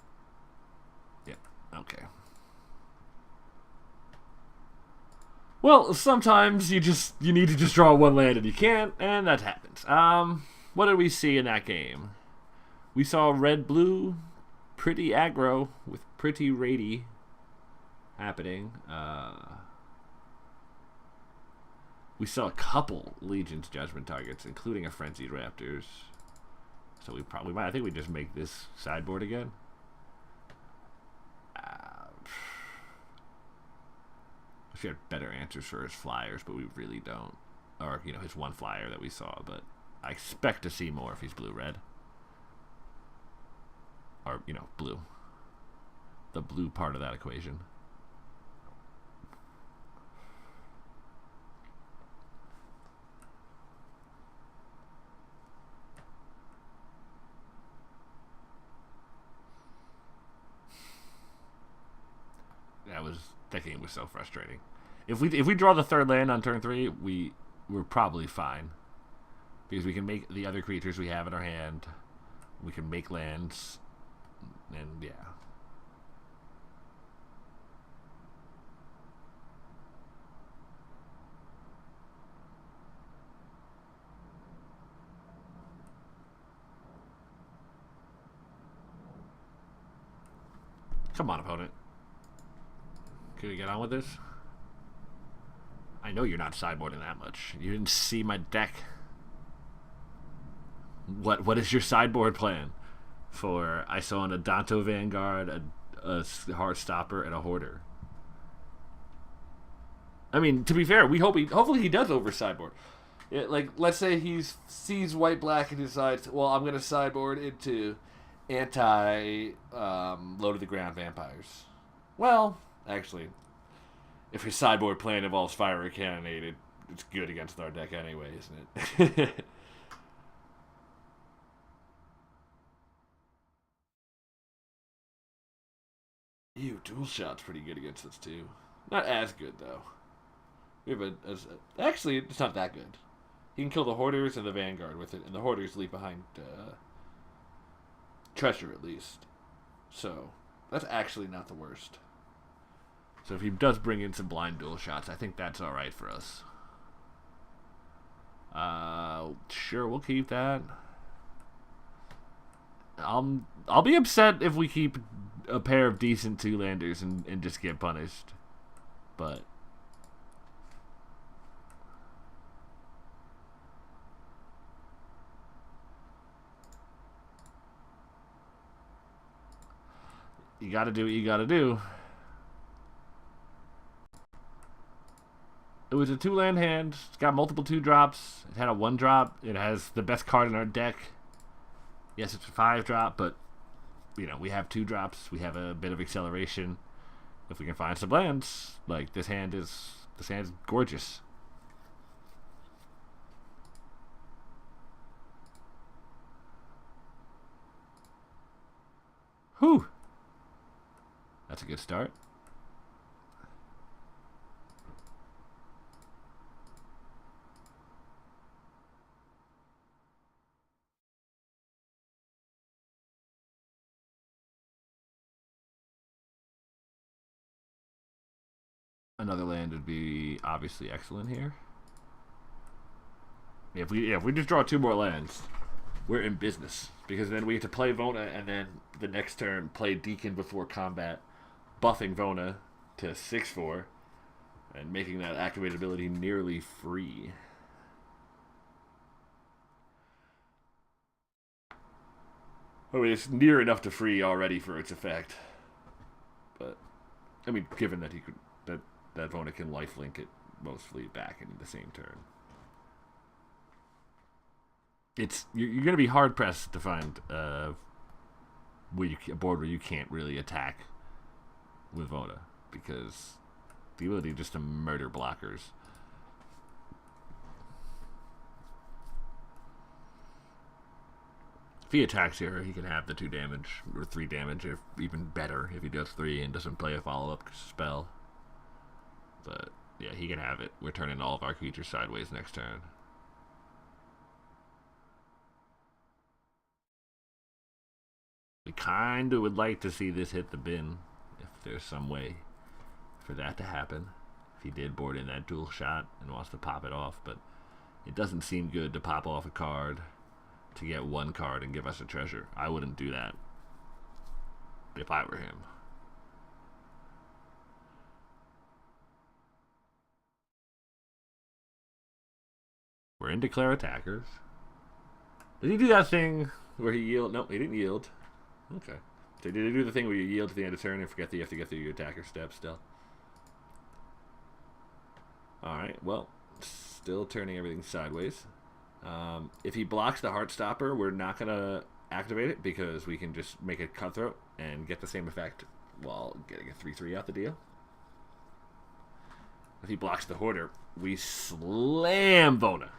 Yeah. Okay. Well, sometimes you need to just draw 1 land and you can't, and that happens. What did we see in that game? We saw red-blue, pretty aggro with pretty raidy happening. We saw a couple Legion's Judgment targets, including a Frenzied Raptors. So we probably might. I think we just make this sideboard again. We had better answers for his flyers, but we really don't. Or, you know, his one flyer that we saw. But I expect to see more if he's blue-red. Or, you know, blue. The blue part of that equation. That game was so frustrating. If we draw the third land on turn 3, we're probably fine. Because we can make the other creatures we have in our hand. We can make lands. And yeah. Come on, opponent. Can we get on with this? I know you're not sideboarding that much. You didn't see my deck. What is your sideboard plan? For I saw an Adanto Vanguard, a Heartstopper, and a Hoarder. I mean, to be fair, hopefully he does over sideboard. Like, let's say he sees white-black and decides, well, I'm going to sideboard into low to the ground vampires. Well, actually, if his sideboard plan involves Fiery Cannonade, it's good against our deck anyway, isn't it? Ew, Dual Shot's pretty good against us too. Not as good though. We have actually, it's not that good. He can kill the Hoarders and the Vanguard with it, and the Hoarders leave behind treasure at least. So that's actually not the worst. So if he does bring in some blind dual shots, I think that's alright for us. Sure, we'll keep that. I'll be upset if we keep a pair of decent two-landers and just get punished. But you gotta do what you gotta do. It was a 2-land hand. It's got multiple 2-drops. It had a 1-drop. It has the best card in our deck. Yes, it's a 5-drop, but you know, we have 2-drops. We have a bit of acceleration. If we can find some lands, like this hand is gorgeous. Whew. That's a good start. Another land would be obviously excellent here. If we just draw 2 more lands, we're in business. Because then we have to play Vona, and then the next turn play Deacon before combat, buffing Vona to 6/4, and making that activated ability nearly free. I mean, it's near enough to free already for its effect. But I mean, given that that Vona can lifelink it mostly back in the same turn. You're going to be hard pressed to find a board where you can't really attack with Vona, because the ability just to murder blockers. If he attacks here, he can have the 2 damage or 3 damage, or even better if he does 3 and doesn't play a follow-up spell. But yeah, he can have it. We're turning all of our creatures sideways next turn. We kind of would like to see this hit the bin, if there's some way for that to happen. If he did board in that dual shot and wants to pop it off, but it doesn't seem good to pop off a card to get 1 card and give us a treasure. I wouldn't do that if I were him. We're in declare attackers. Did he do that thing where he yield? Nope, he didn't yield. Okay. So did he do the thing where you yield to the end of turn and forget that you have to get through your attacker step still? Alright, well, still turning everything sideways. If he blocks the Heartstopper, we're not going to activate it because we can just make it Cutthroat and get the same effect while getting a 3-3 out the deal. If he blocks the Hoarder, we slam Vona.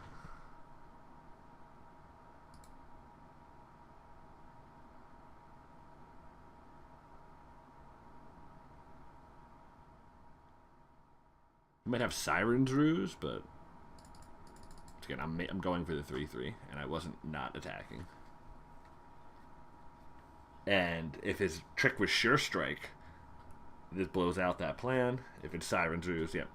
We might have Siren's Ruse, but again, I'm going for the 3-3, and I wasn't not attacking. And if his trick was Sure Strike, this blows out that plan. If it's Siren's Ruse, yep.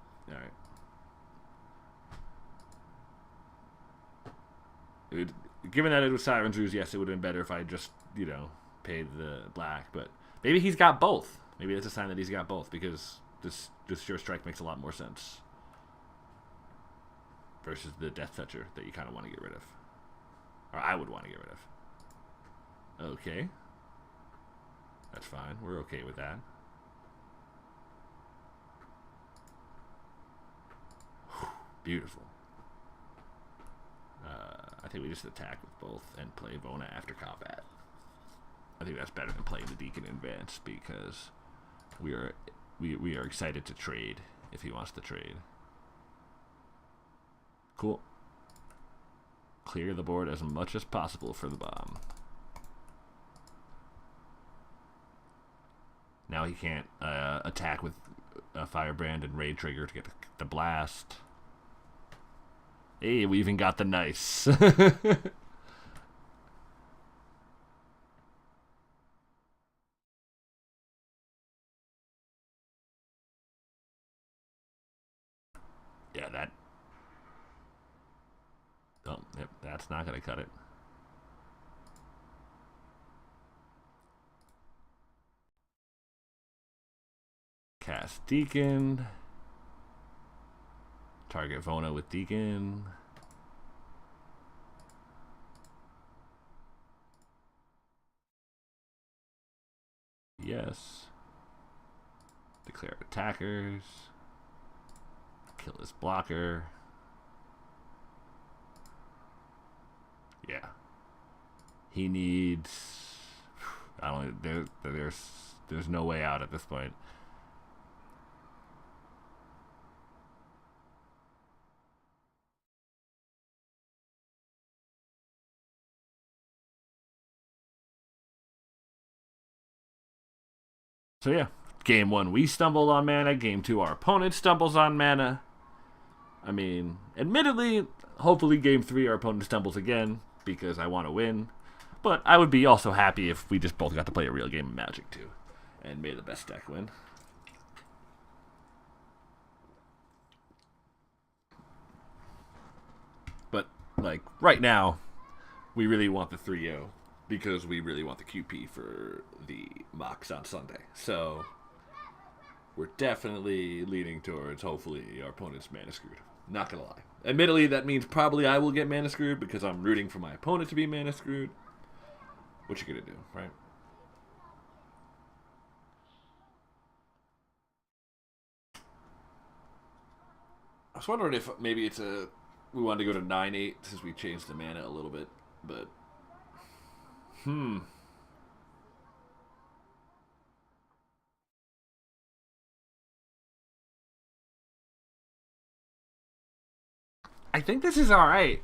Alright. Given that it was Siren's Ruse, yes, it would have been better if I just, you know, paid the black. But maybe he's got both. Maybe that's a sign that he's got both, because this Sure Strike makes a lot more sense versus the Death Toucher that you kind of want to get rid of. Or I would want to get rid of. Okay. That's fine. We're okay with that. Beautiful. I think we just attack with both and play Vona after combat. I think that's better than playing the Deacon in advance because we are excited to trade if he wants to trade. Cool. Clear the board as much as possible for the bomb. Now he can't attack with a Firebrand and Raid Trigger to get the blast. Hey, we even got the nice. Yeah, that. Oh, yep, that's not going to cut it. Cast Deacon. Target Vona with Deacon. Yes. Declare attackers. Kill this blocker. Yeah. He needs. I don't. There's no way out at this point. So yeah, game 1 we stumbled on mana. Game 2 our opponent stumbles on mana. I mean, admittedly, hopefully game 3 our opponent stumbles again because I want to win. But I would be also happy if we just both got to play a real game of Magic too and made the best deck win. But like right now, we really want the 3-0 because we really want the QP for the MOCS on Sunday. So we're definitely leaning towards hopefully our opponent's mana screwed. Not gonna lie. Admittedly, that means probably I will get mana screwed because I'm rooting for my opponent to be mana screwed. What you gonna do, right? I was wondering if maybe we wanted to go to 9-8 since we changed the mana a little bit, but I think this is all right.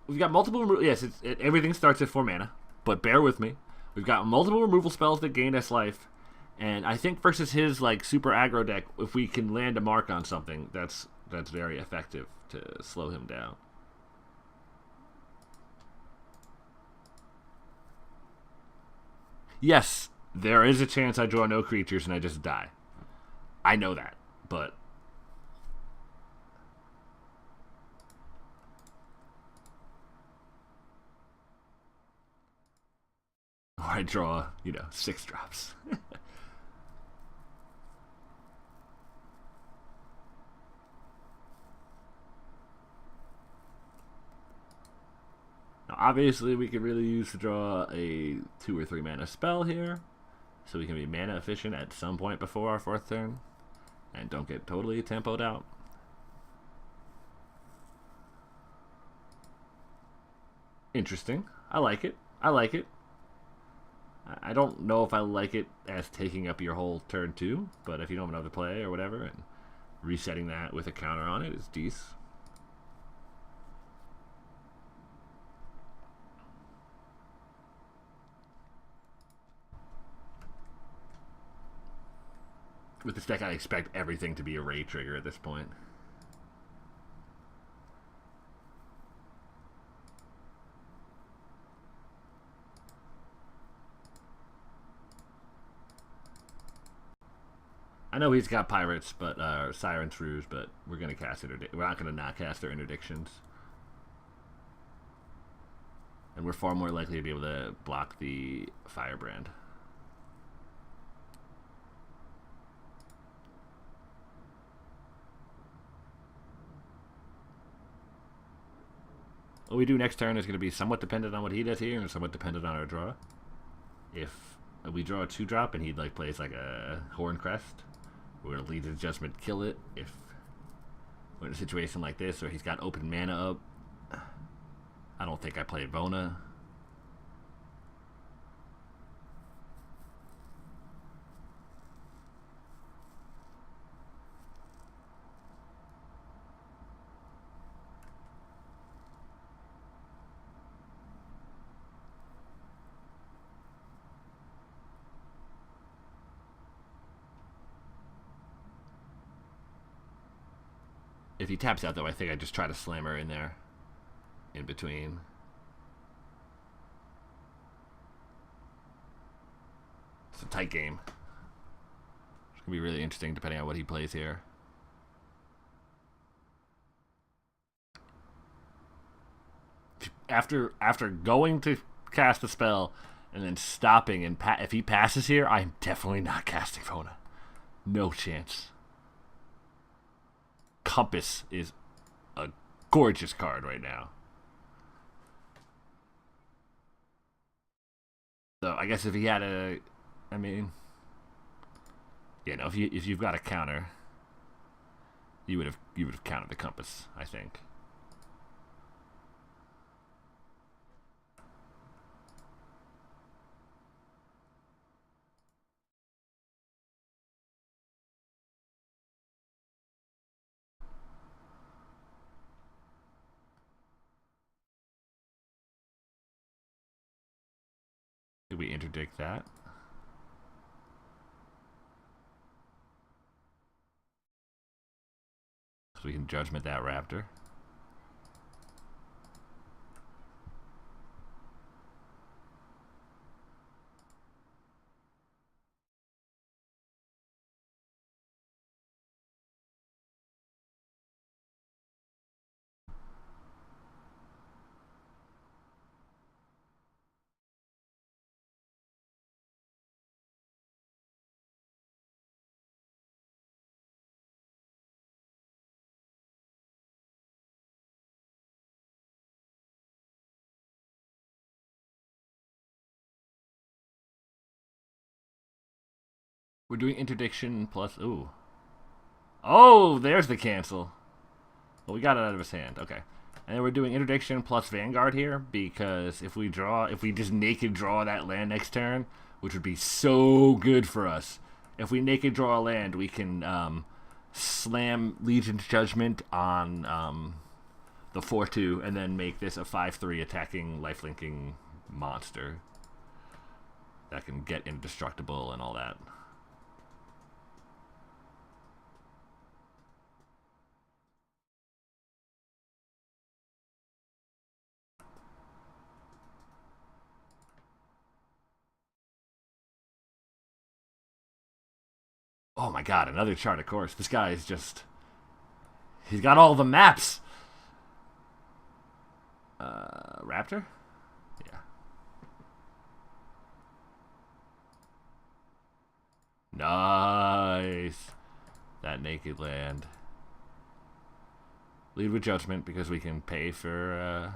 We've got multiple. Yes, everything starts at 4 mana, but bear with me. We've got multiple removal spells that gain us life, and I think versus his like super aggro deck, if we can land a mark on something, that's very effective to slow him down. Yes, there is a chance I draw no creatures and I just die. I know that, but or I draw, 6 drops. Obviously, we could really use to draw a 2 or 3 mana spell here, so we can be mana efficient at some point before our 4th turn, and don't get totally tempoed out. Interesting. I like it. I like it. I don't know if I like it as taking up your whole turn too, but if you don't have another play or whatever, and resetting that with a counter on it is decent. With this deck, I expect everything to be a Ray trigger at this point. I know he's got pirates, but Siren's Rouge, but we're gonna cast we're not gonna not cast their interdictions, and we're far more likely to be able to block the Firebrand. What we do next turn is going to be somewhat dependent on what he does here, and somewhat dependent on our draw. If we draw a 2-drop and he plays like a Horncrest, we're going to lead to Judgment, kill it. If we're in a situation like this where he's got open mana up, I don't think I play Vona. If he taps out, though, I think I just try to slam her in there, in between. It's a tight game. It's going to be really interesting depending on what he plays here. After going to cast a spell and then stopping, and if he passes here, I'm definitely not casting Vona. No chance. Compass is a gorgeous card right now. So I guess if he had a, I mean, you know, if you've got a counter, you would have countered the Compass, I think. Did we interdict that? So we can Judgment that Raptor. We're doing interdiction plus. Ooh. Oh, there's the cancel. Well, we got it out of his hand. Okay. And then we're doing interdiction plus Vanguard here, because if we just naked draw that land next turn, which would be so good for us. If we naked draw a land, we can slam Legion's Judgment on the 4/2, and then make this a 5/3 attacking, lifelinking monster that can get indestructible and all that. Oh my god, another chart, of course. This guy is just... He's got all the maps! Raptor? Yeah. Nice! That naked land. Lead with Judgment, because we can pay for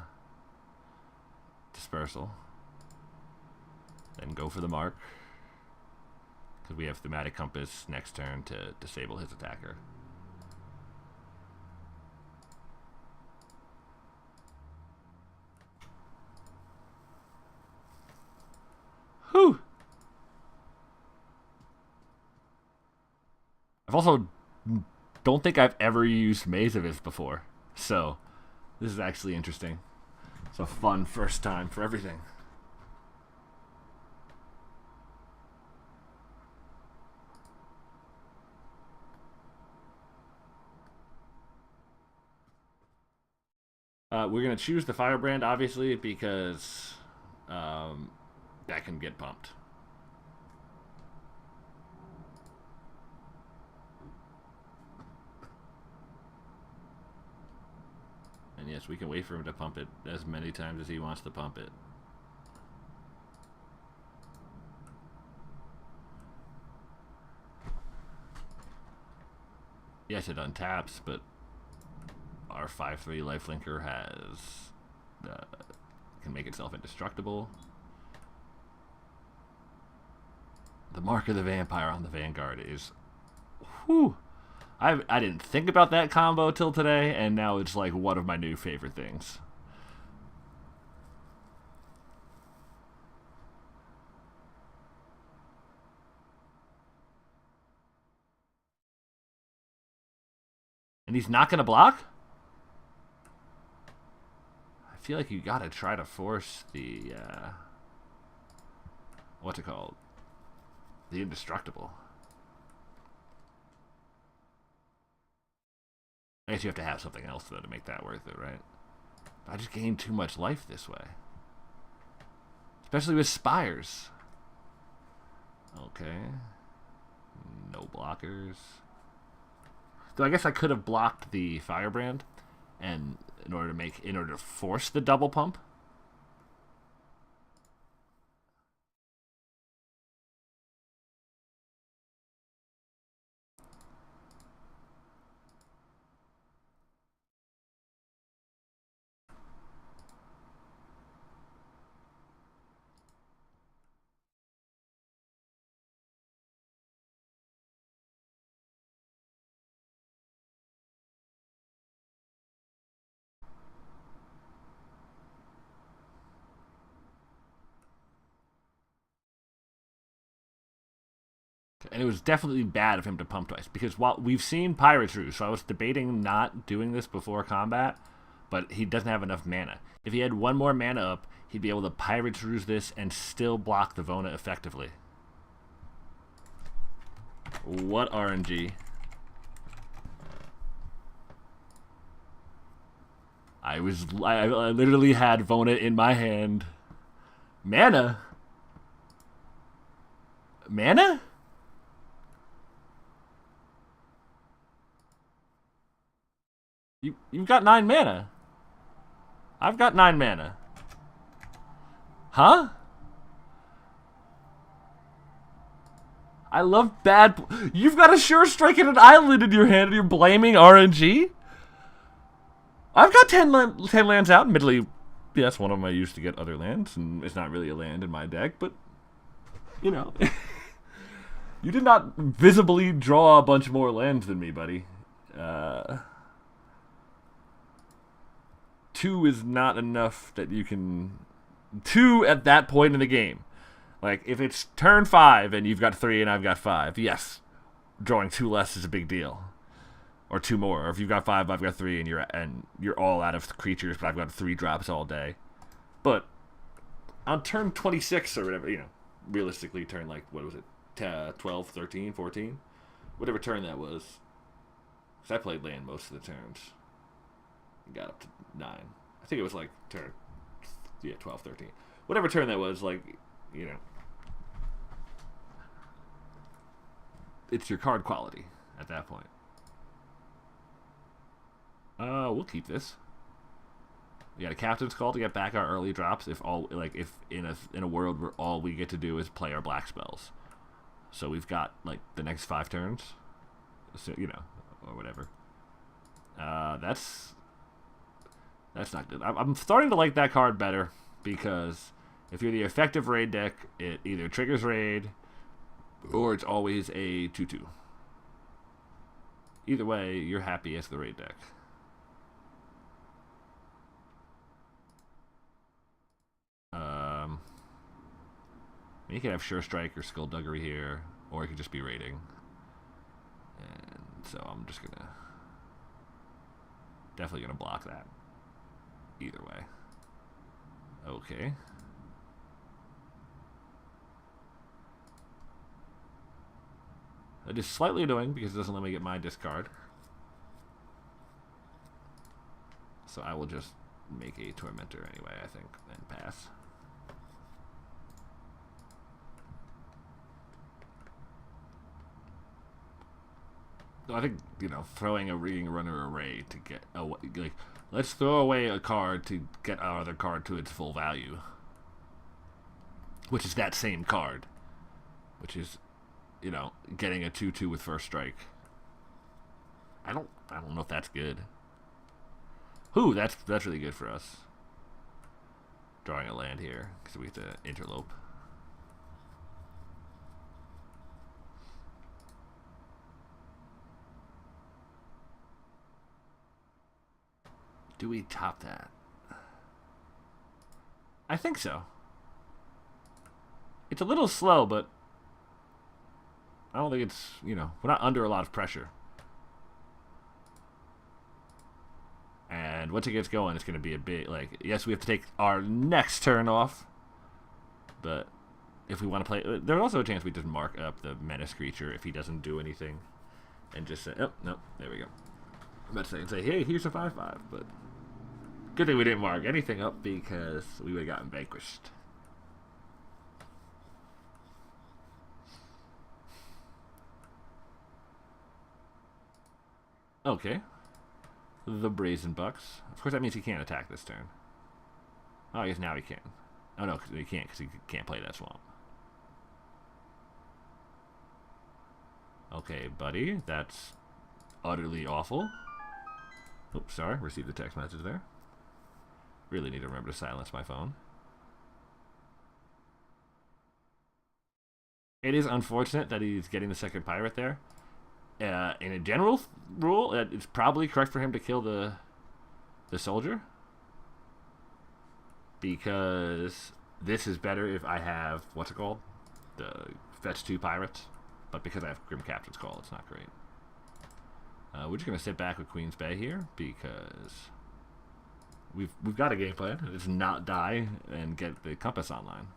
Dispersal. Then go for the mark. Because we have Thematic Compass next turn to disable his attacker. Whew! I've also don't think I've ever used Mazeavis before. So, this is actually interesting. It's a fun first time for everything. We're going to choose the Firebrand, obviously, because that can get pumped. And yes, we can wait for him to pump it as many times as he wants to pump it. Yes, it untaps, but our 5/3 lifelinker has can make itself indestructible. The Mark of the Vampire on the Vanguard is, whew. I didn't think about that combo till today, and now it's like one of my new favorite things. And he's not going to block? I feel like you got to try to force the, what's it called? The indestructible. I guess you have to have something else, though, to make that worth it, right? But I just gained too much life this way. Especially with Spires. Okay. No blockers. So I guess I could have blocked the Firebrand, and in order to force the double pump. And it was definitely bad of him to pump twice, because while we've seen Pirate's Ruse, so I was debating not doing this before combat, but he doesn't have enough mana. If he had one more mana up, he'd be able to Pirate's Ruse this and still block the Vona effectively. What RNG? I literally had Vona in my hand. Mana? Mana? You've got 9 mana. I've got 9 mana. Huh? I love bad... You've got a Sure Strike and an Island in your hand and you're blaming RNG? I've got 10 lands out. Admittedly, yes, one of them I used to get other lands, and it's not really a land in my deck, but, you know. You did not visibly draw a bunch more lands than me, buddy. 2 is not enough that you can... 2 at that point in the game. Like, if it's turn 5 and you've got 3 and I've got 5, yes, drawing 2 less is a big deal. Or 2 more. Or if you've got 5, I've got 3, and you're all out of creatures, but I've got 3 drops all day. But on turn 26 or whatever, you know, realistically turn, like, what was it, 12, 13, 14? Whatever turn that was. Because I played land most of the turns. Got up to 9. I think it was like turn, 12, 13. Whatever turn that was, like, you know. It's your card quality at that point. We'll keep this. We got a Captain's Call to get back our early drops if in a world where all we get to do is play our black spells. So we've got, like, the next 5 turns. So, you know, or whatever. That's not good. I'm starting to like that card better because if you're the effective raid deck, it either triggers raid or it's always a 2/2. Either way, you're happy as the raid deck. You can have Sure Strike or Skullduggery here, or it could just be raiding. And so I'm just gonna definitely gonna block that. Either way. Okay. It is slightly annoying because it doesn't let me get my discard. So I will just make a Tormentor anyway, I think, and pass. I think, you know, throwing a Ringing Runner Array to get like, let's throw away a card to get our other card to its full value, which is that same card, which is, you know, getting a 2/2 with first strike. I don't know if that's good. Ooh, that's really good for us. Drawing a land here because we have to interlope. Do we top that? I think so. It's a little slow, but I don't think it's, you know, we're not under a lot of pressure. And once it gets going, it's going to be a bit, like, yes, we have to take our next turn off. But if we want to play, there's also a chance we just mark up the Menace creature if he doesn't do anything. And just say, oh, no, there we go. I'm about to say, hey, here's a 5/5, but good thing we didn't mark anything up because we would have gotten vanquished. Okay. The Brazen Bucks. Of course, that means he can't attack this turn. Oh, I guess now he can. Oh, no, he can't because he can't play that swamp. Okay, buddy. That's utterly awful. Oops, sorry. Received the text message there. Really need to remember to silence my phone. It is unfortunate that he's getting the second pirate there. In a general rule, it's probably correct for him to kill the soldier, because this is better if I have, what's it called, the fetch 2 pirates, but because I have Grim Captain's Call, it's not great. We're just gonna sit back with Queen's Bay here because we've got a game plan. It's not die and get the compass online.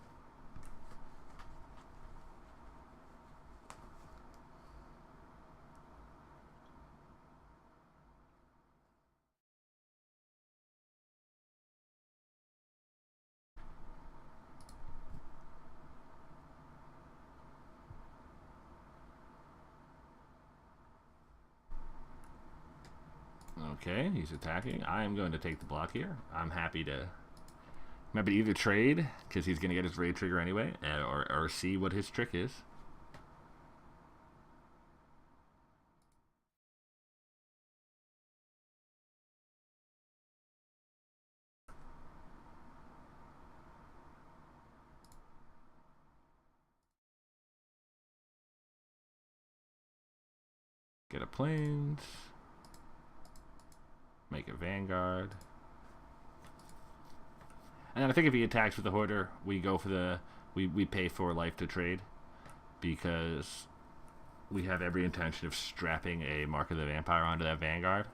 Okay, he's attacking. I am going to take the block here. I'm happy to either trade, because he's going to get his raid trigger anyway, or see what his trick is. Get a plains. Make a Vanguard. And then I think if he attacks with the Hoarder, we go for the... We pay for life to trade, because we have every intention of strapping a Mark of the Vampire onto that Vanguard.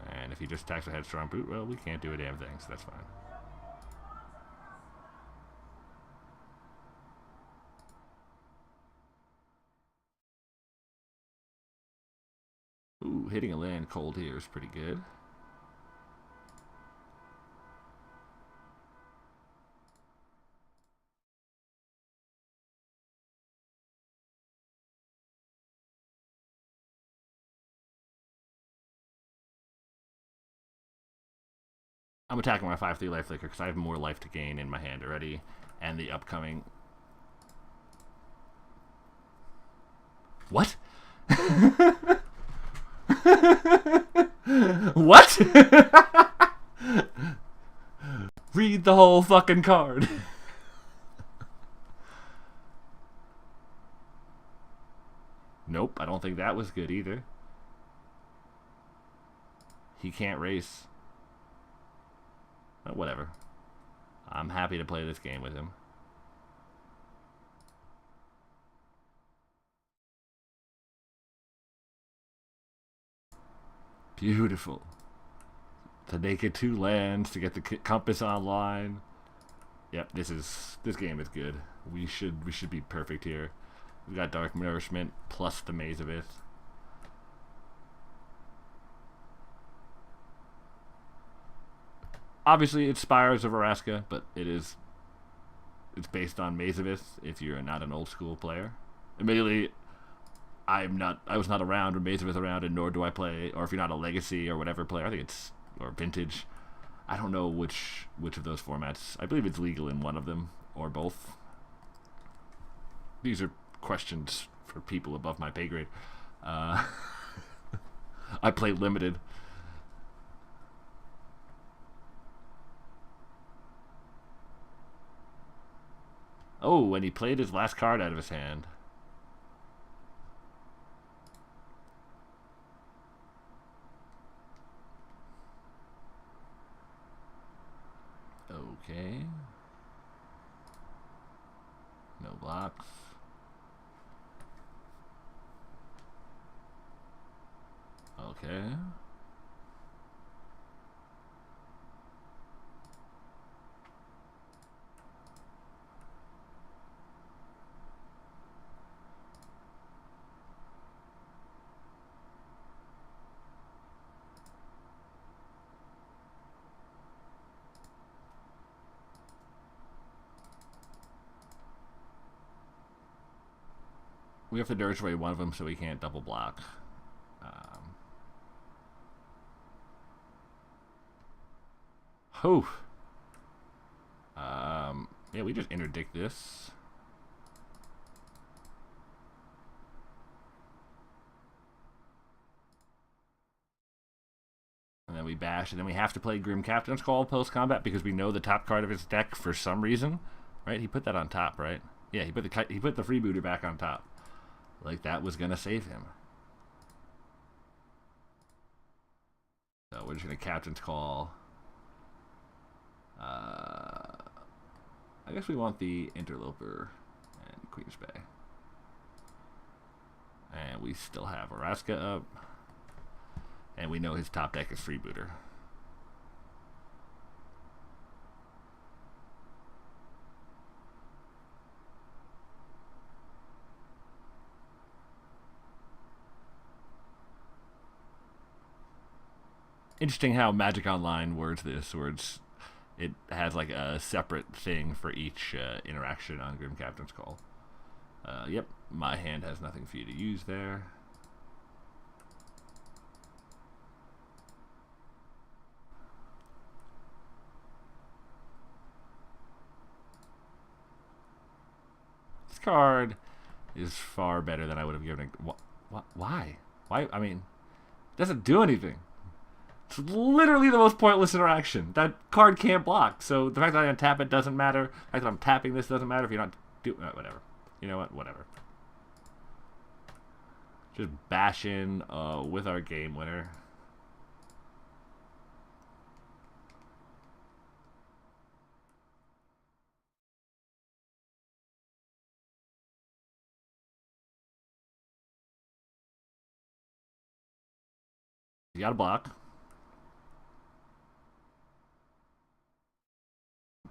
And if he just attacks a Headstrong Boot, well, we can't do a damn thing, so that's fine. Ooh, hitting a land cold here is pretty good. I'm attacking my 5/3 life flicker because I have more life to gain in my hand already, and the upcoming... What? What? Read the whole fucking card. Nope, I don't think that was good either. He can't race. But whatever. I'm happy to play this game with him. Beautiful. To make it 2 lands, to get the compass online. Yep, this game is good. We should be perfect here. We've got Dark Nourishment plus the Maze of Ith. Obviously, it's Spires of Araska, but it's based on Maze of Ith if you're not an old school player. Admittedly, I was not around when Maze of Ith around, and nor do I play, or if you're not a Legacy or whatever player, I think it's, or Vintage. I don't know which of those formats. I believe it's legal in one of them, or both. These are questions for people above my pay grade. I play limited. Oh, and he played his last card out of his hand. Okay. No blocks. Okay. We have to dirge away one of them so we can't double block. Yeah, we just interdict this. And then we bash, and then we have to play Grim Captain's Call post-combat because we know the top card of his deck for some reason. Right? He put that on top, right? Yeah, he put the freebooter back on top. Like that was gonna save him. So we're just gonna Captain's Call. I guess we want the Interloper and Queen's Bay. And we still have Araska up. And we know his top deck is Freebooter. Interesting how Magic Online words this, where it has like a separate thing for each interaction on Grim Captain's Call. Yep, my hand has nothing for you to use there. This card is far better than I would have given it. Why? Why? I mean, it doesn't do anything. It's literally the most pointless interaction. That card can't block, so the fact that I untap it doesn't matter. The fact that I'm tapping this doesn't matter if you're not doing whatever. You know what? Whatever. Just bash in with our game winner. You got to block.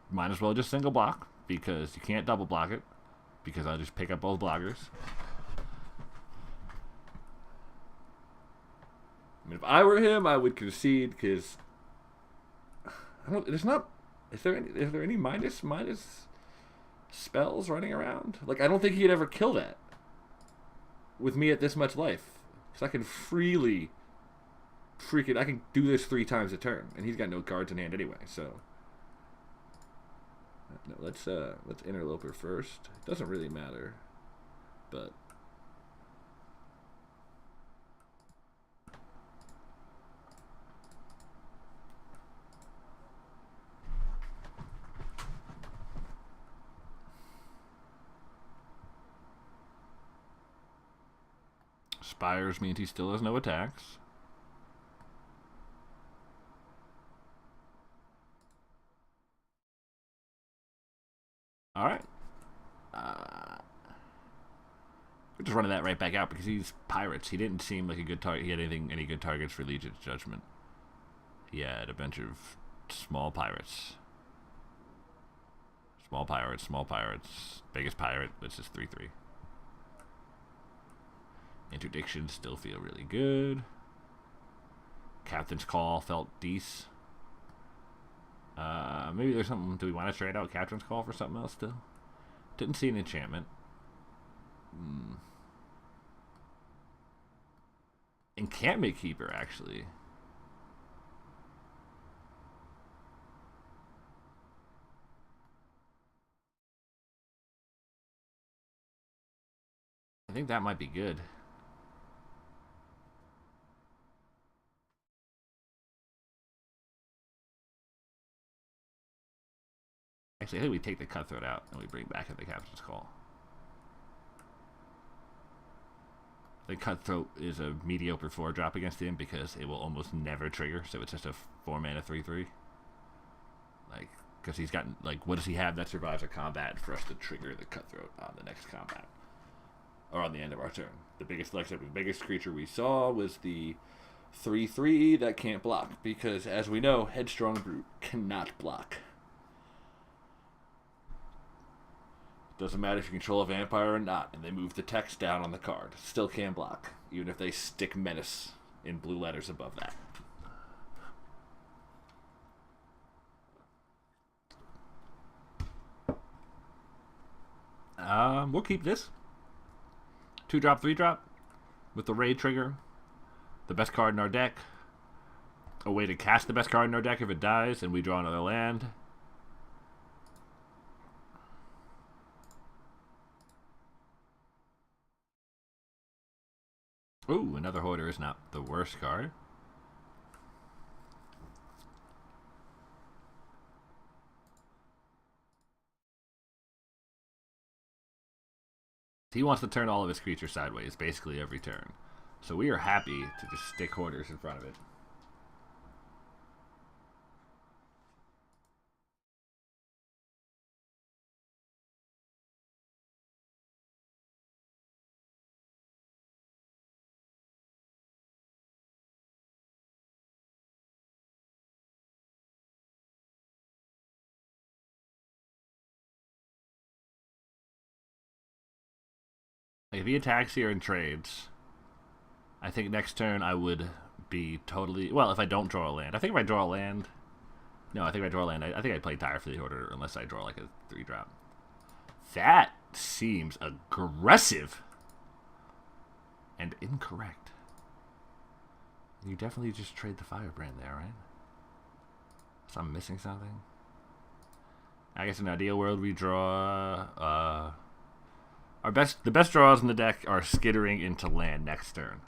Might as well just single block because you can't double block it because I'll just pick up both blockers. I mean, if I were him, I would concede because I don't. There's not. Is there any minus spells running around? Like I don't think he could ever kill that with me at this much life because I can freely I can do this 3 times a turn, and he's got no cards in hand anyway. So. No, let's Interloper first. It doesn't really matter, but Spires means he still has no attacks. Alright. We're just running that right back out because he's pirates. He didn't seem like a good target. He had any good targets for Legion's Judgment. He had a bunch of small pirates. Small pirates, small pirates. Biggest pirate, which is 3/3. Interdictions still feel really good. Captain's Call felt decent. Maybe there's something. Do we want to trade out Captain's Call for something else still? Didn't see an enchantment. Encampment Keeper, actually. I think that might be good. Actually, I think we take the Cutthroat out and we bring back in the Captain's Call. The Cutthroat is a mediocre 4-drop against him because it will almost never trigger, so it's just a 4-mana 3/3. Like, because he's got, like, what does he have that survives a combat for us to trigger the Cutthroat on the next combat? Or on the end of our turn. The biggest, like I said, the biggest creature we saw was the 3/3 that can't block, because as we know, Headstrong Brute cannot block. Doesn't matter if you control a vampire or not, and they move the text down on the card. Still can't block, even if they stick Menace in blue letters above that. We'll keep this. 2-drop, 3-drop, with the raid trigger. The best card in our deck. A way to cast the best card in our deck if it dies, and we draw another land. Ooh, another Hoarder is not the worst card. He wants to turn all of his creatures sideways, basically every turn. So we are happy to just stick Hoarders in front of it. If he attacks here and trades, I think next turn I would be totally... Well, if I don't draw a land. I think if I draw a land... No, I think if I draw a land, I think I'd play Dire for the Hoarder unless I draw like a 3-drop. That seems aggressive. And incorrect. You definitely just trade the Firebrand there, right? So I'm missing something? I guess in an ideal world we draw... the best draws in the deck are skittering into land next turn.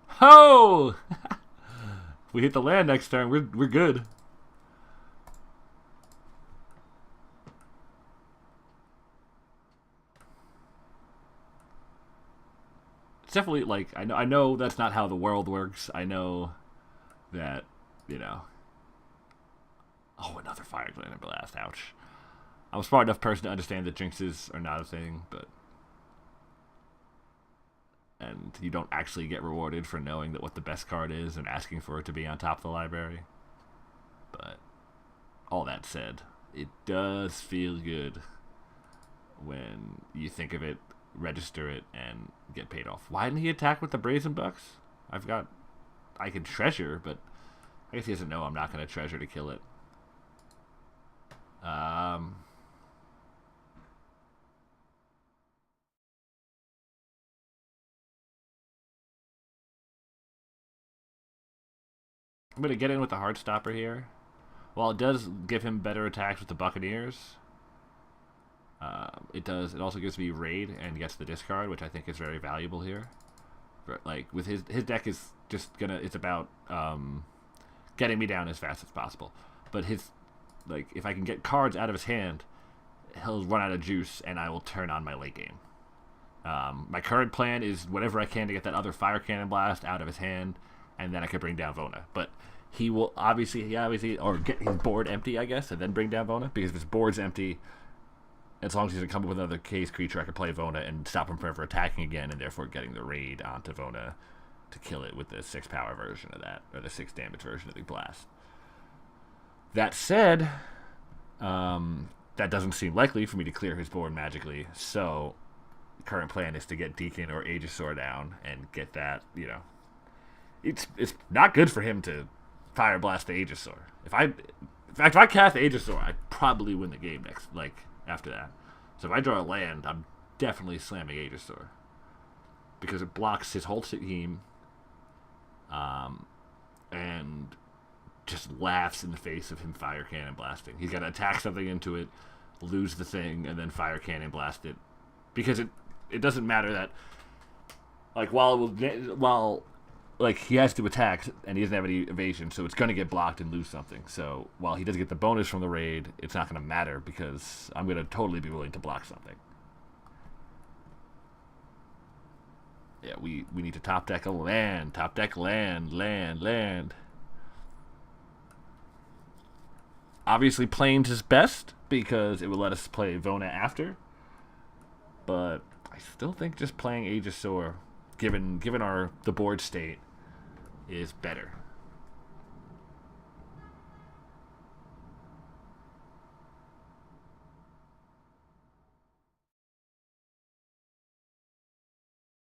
Ho! If we hit the land next turn, we're good. It's definitely like I know that's not how the world works. I know that, you know. Oh, another Fire Glander Blast. Ouch. I'm a smart enough person to understand that jinxes are not a thing, but... And you don't actually get rewarded for knowing that what the best card is and asking for it to be on top of the library. But, all that said, it does feel good when you think of it, register it, and get paid off. Why didn't he attack with the Brazen Bucks? I can treasure, but I guess he doesn't know I'm not going to treasure to kill it. I'm going to get in with the Heartstopper here. While it does give him better attacks with the Buccaneers, it also gives me raid and gets the discard, which I think is very valuable here. But, like, with his deck is just it's about getting me down as fast as possible. But if I can get cards out of his hand, he'll run out of juice and I will turn on my late game. My current plan is whatever I can to get that other Fire Cannon Blast out of his hand, and then I can bring down Vona. But he will obviously, or get his board empty, I guess, and then bring down Vona. Because if his board's empty, as long as he doesn't come up with another case creature, I can play Vona and stop him from ever attacking again, and therefore getting the raid onto Vona to kill it with the 6 power version of that, or the 6 damage version of the blast. That said, that doesn't seem likely for me to clear his board magically, so the current plan is to get Deacon or Aegisaur down and get that, you know. It's not good for him to Fire Blast the Aegisaur. If I cast Aegisaur, I probably win the game after that. So if I draw a land, I'm definitely slamming Aegisaur. Because it blocks his whole team, and just laughs in the face of him Fire Cannon Blasting. He's got to attack something into it, lose the thing, and then Fire Cannon Blast it. Because it doesn't matter that, while he has to attack and he doesn't have any evasion, so it's going to get blocked and lose something. So while he doesn't get the bonus from the raid, it's not going to matter because I'm going to totally be willing to block something. Yeah, we need to top deck a land. Top deck land. Obviously, Plains is best because it will let us play Vona after. But I still think just playing Aegisaur, given the board state, is better.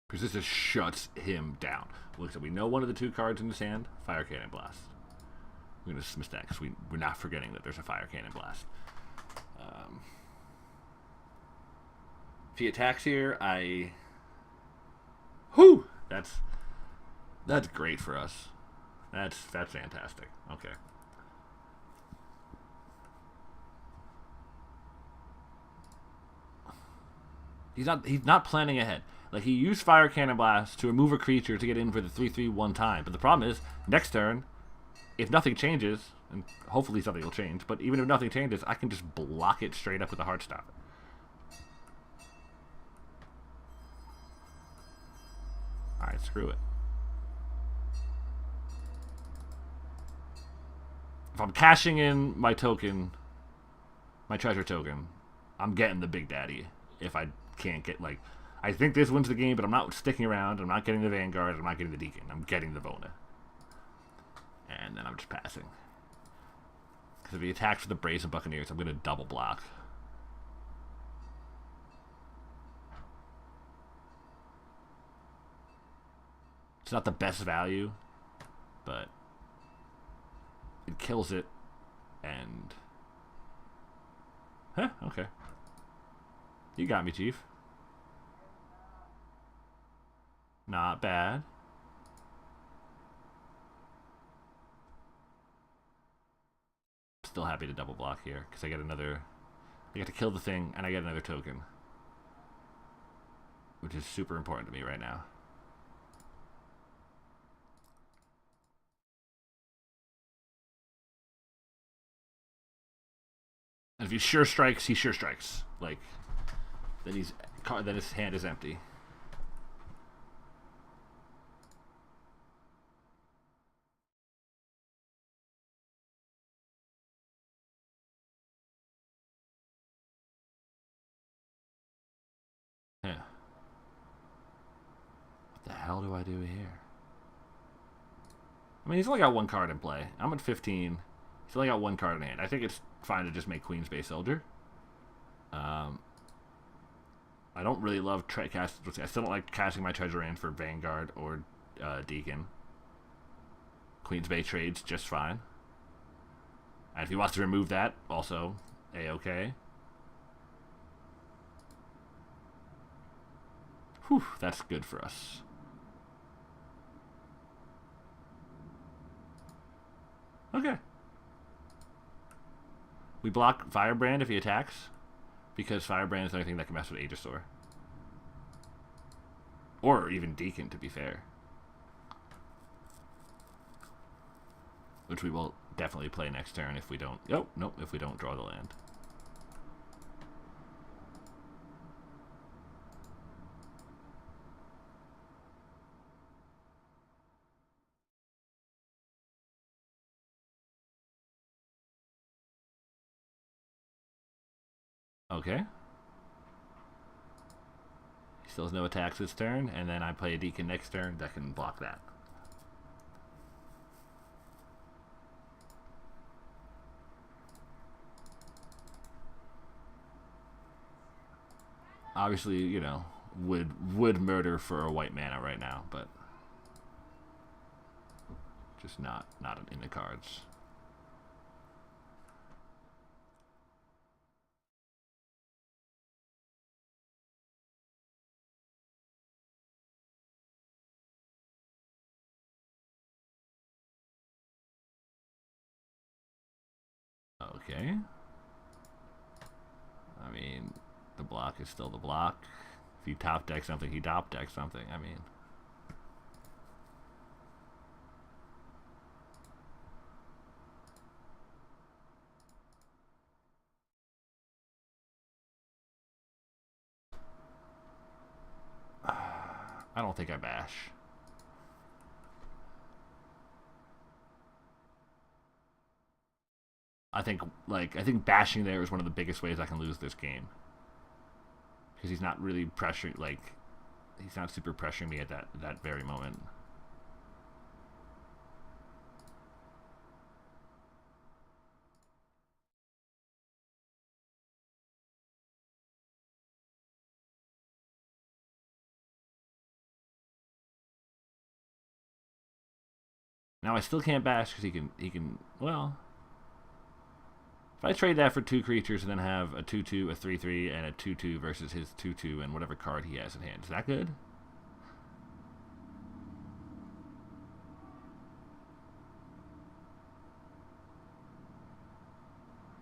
Because this just shuts him down. Look, so we know one of the 2 cards in his hand, Fire Cannon Blast. We're going to dismiss that because we're not forgetting that there's a Fire Cannon Blast. If he attacks here, that's great for us. That's fantastic. Okay. He's not planning ahead. He used Fire Cannon Blast to remove a creature to get in for the 3/3 one time. But the problem is, next turn, if nothing changes, and hopefully something will change, but even if nothing changes, I can just block it straight up with a Heartstopper. Alright, screw it. If I'm cashing in my token, my treasure token, I'm getting the Big Daddy. If I can't get, I think this wins the game, but I'm not sticking around. I'm not getting the Vanguard. I'm not getting the Deacon. I'm getting the Vona. And then I'm just passing. Because if he attacks with the Brazen Buccaneers, I'm going to double block. It's not the best value, but it kills it. And okay. You got me, Chief. Not bad. Still happy to double block here because I get to kill the thing and I get another token, which is super important to me right now. And if he sure strikes, he sure strikes. Then his hand is empty. Yeah. What the hell do I do here? I mean, he's only got 1 card in play. I'm at 15. He's only got 1 card in hand. I think it's fine to just make Queen's Bay Soldier. I don't really love I still don't like casting my treasure in for Vanguard or Deacon. Queen's Bay trades just fine. And if he wants to remove that, also A-okay. Whew, that's good for us. Okay. We block Firebrand if he attacks, because Firebrand is the only thing that can mess with Aegisaur. Or even Deacon, to be fair. Which we will definitely play next turn if we don't... Oh, nope, if we don't draw the land. Okay. He still has no attacks this turn, and then I play a Deacon next turn that can block that. Obviously, you know, would murder for a white mana right now, but just not in the cards. Okay. I mean, the block is still the block. If you top deck something, he top decks something. I mean, I don't think I bash. I think bashing there is one of the biggest ways I can lose this game. Because he's not really pressuring, like, he's not super pressuring me at that very moment. Now I still can't bash because he can well, if I trade that for 2 creatures and then have a 2/2, a 3/3, and a 2/2 versus his 2/2 and whatever card he has in hand, is that good?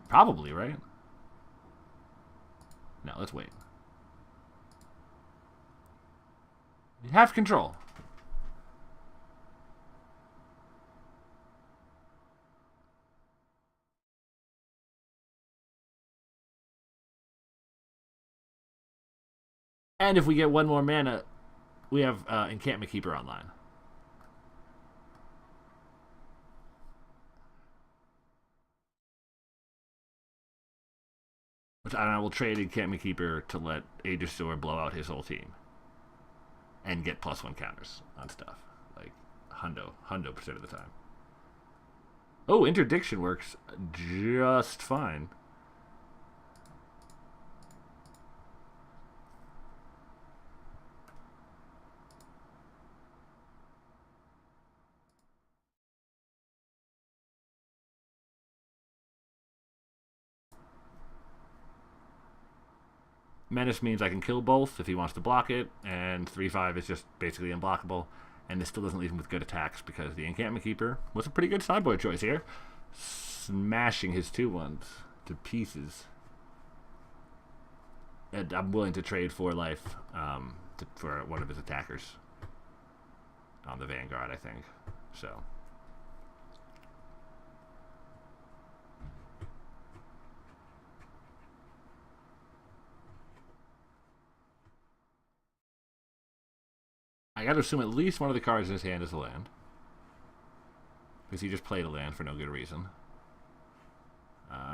Probably, right? No, let's wait. You have control. And if we get 1 more mana, we have Encampment Keeper online. Which I will trade Encampment Keeper to let Aegisaur blow out his whole team. And get +1 counters on stuff. Like, hundo% of the time. Oh, Interdiction works just fine. Menace means I can kill both if he wants to block it, and 3/5 is just basically unblockable. And this still doesn't leave him with good attacks because the Encampment Keeper was a pretty good sideboard choice here. Smashing his 2/1s to pieces. And I'm willing to trade 4 life for one of his attackers on the Vanguard, I think. So. I gotta assume at least one of the cards in his hand is a land. Because he just played a land for no good reason.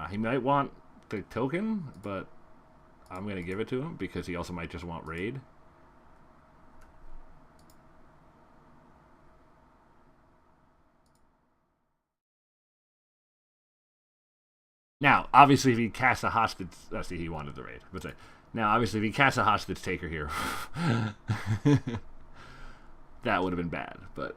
He might want the token, but I'm going to give it to him because he also might just want raid. Now, obviously, if he casts a hostage... see, he wanted the raid. Now, obviously, if he casts a hostage taker here... that would have been bad, but...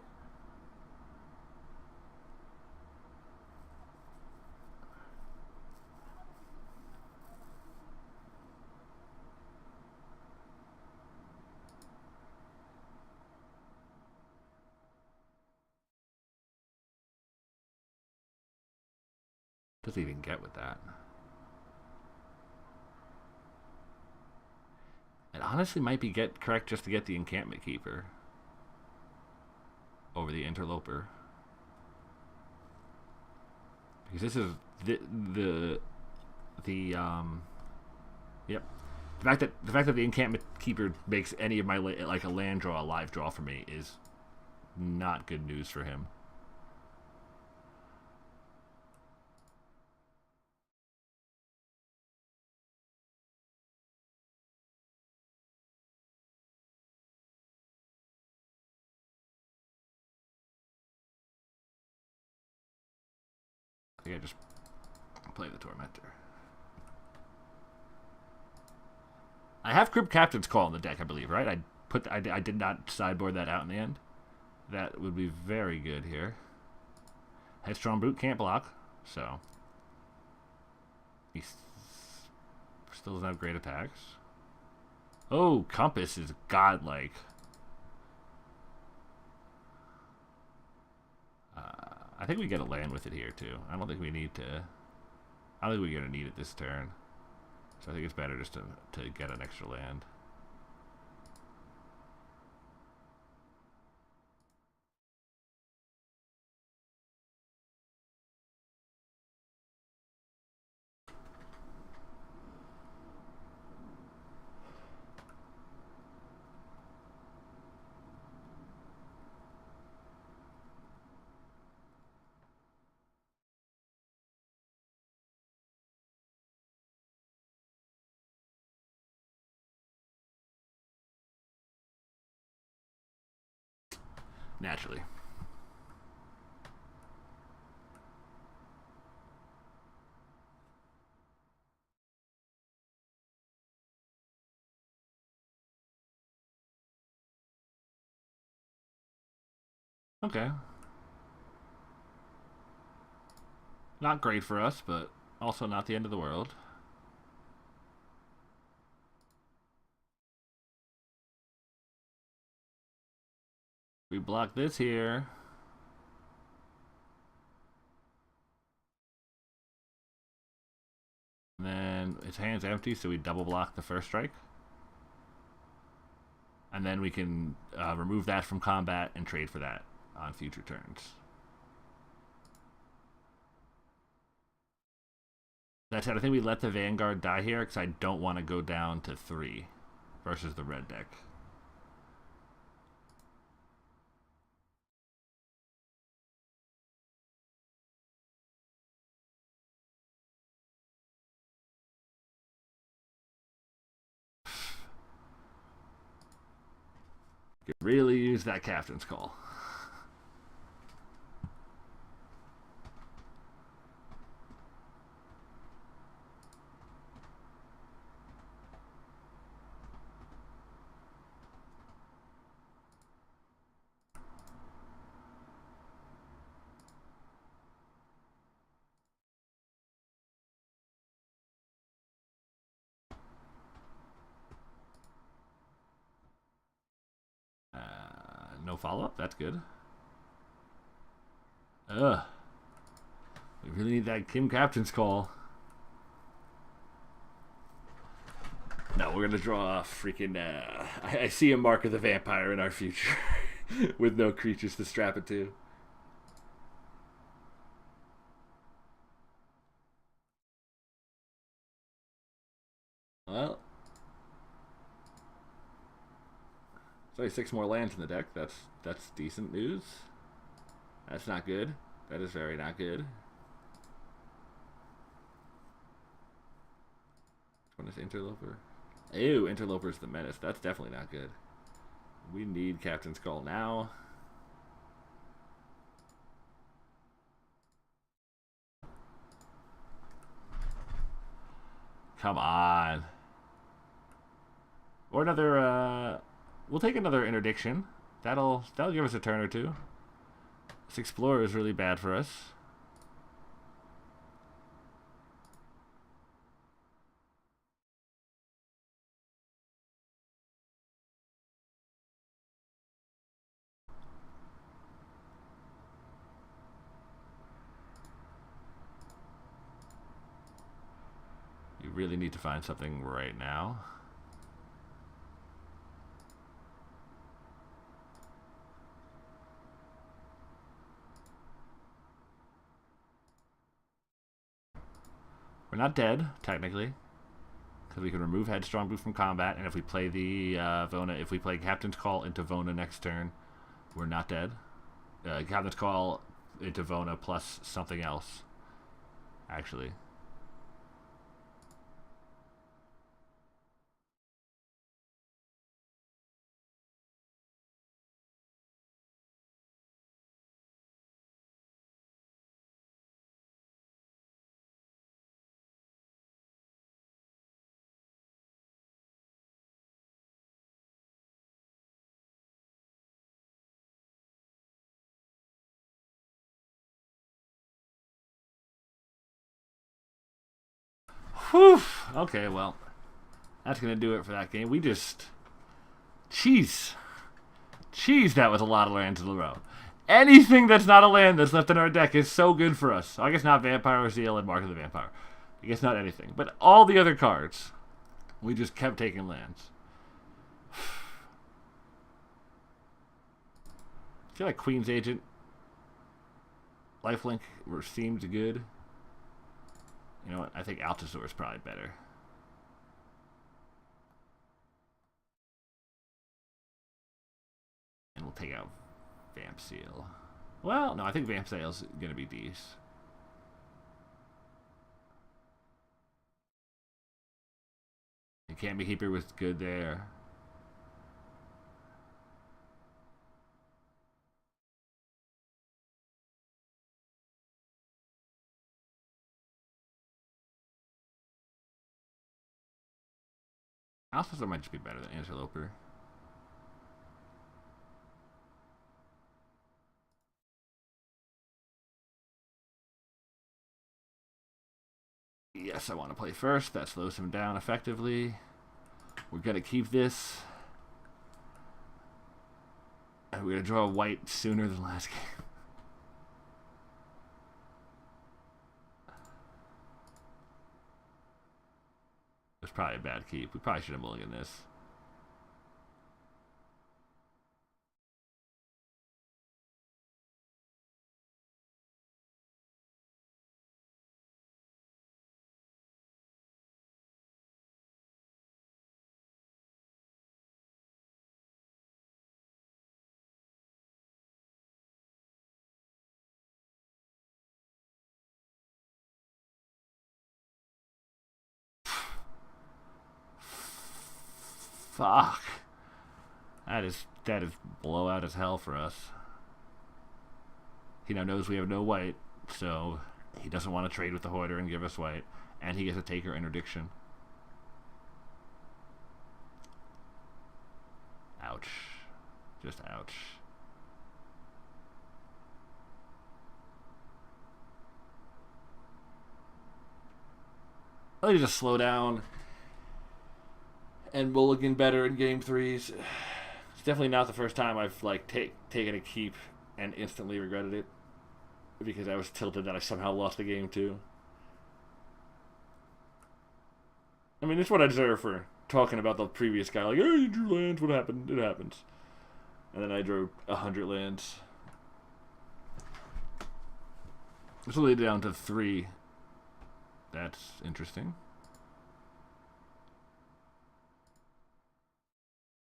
doesn't even get with that. It honestly might be correct just to get the Encampment Keeper over the Interloper, because this is yep. The fact that the Encampment Keeper makes any of my like a land draw a live draw for me is not good news for him. think I just play the Tormentor. I have Crypt Captain's Call in the deck, I believe, right? I did not sideboard that out in the end. That would be very good here. Headstrong Brute can't block, so he still doesn't have great attacks. Oh, Compass is godlike. I think we get a land with it here too. I don't think we need to. I don't think we're gonna need it this turn. So I think it's better just to get an extra land. Naturally. Okay. Not great for us, but also not the end of the world. We block this here. And then his hand's empty, so we double block the first strike. And then we can remove that from combat and trade for that on future turns. That said, I think we let the Vanguard die here because I don't want to go down to 3 versus the red deck. Could really use that Captain's Call. No follow-up? That's good. Ugh. We really need that Kim Captain's Call. No, we're gonna draw a freaking... I see a Mark of the Vampire in our future. With no creatures to strap it to. Well... There's only 6 more lands in the deck. That's decent news. That's not good. That is very not good. Which one is Interloper? Ew, Interloper's the menace. That's definitely not good. We need Captain's Call now. Come on. Or another, we'll take another Interdiction. That'll give us a turn or two. This Explorer is really bad for us. You really need to find something right now. We're not dead, technically. Because we can remove Headstrong Brute from combat, and if we play the Vona, if we play Captain's Call into Vona next turn, we're not dead. Captain's Call into Vona plus something else, actually. Whew. Okay, well, that's going to do it for that game. We just... Jeez. Jeez, that was a lot of lands in a row. Anything that's not a land that's left in our deck is so good for us. I guess not Vampire or Zeal and Mark of the Vampire. I guess not anything. But all the other cards, we just kept taking lands. I feel like Queen's Agent, Lifelink seemed good. You know what? I think Altasaur is probably better. And we'll take out Vamp Seal. Well, no, I think Vamp Seal's going to be decent. And Can't Be Keeper was good there. Altasaur might just be better than Interloper. Yes, I want to play first. That slows him down effectively. We're going to keep this. And we're going to draw a white sooner than last game. It's probably a bad keep. We probably should have mulliganed this. Fuck. That is blowout as hell for us. He now knows we have no white, so he doesn't want to trade with the Hoarder and give us white, and he gets a Taker Interdiction. Ouch. Just ouch. I need to slow down and mulligan better in game threes. It's definitely not the first time I've like taken a keep and instantly regretted it because I was tilted that I somehow lost the game too. I mean, it's what I deserve for talking about the previous guy. Like, oh, you drew lands. What happened? It happens. And then I drew 100 lands. It's only down to 3. That's interesting.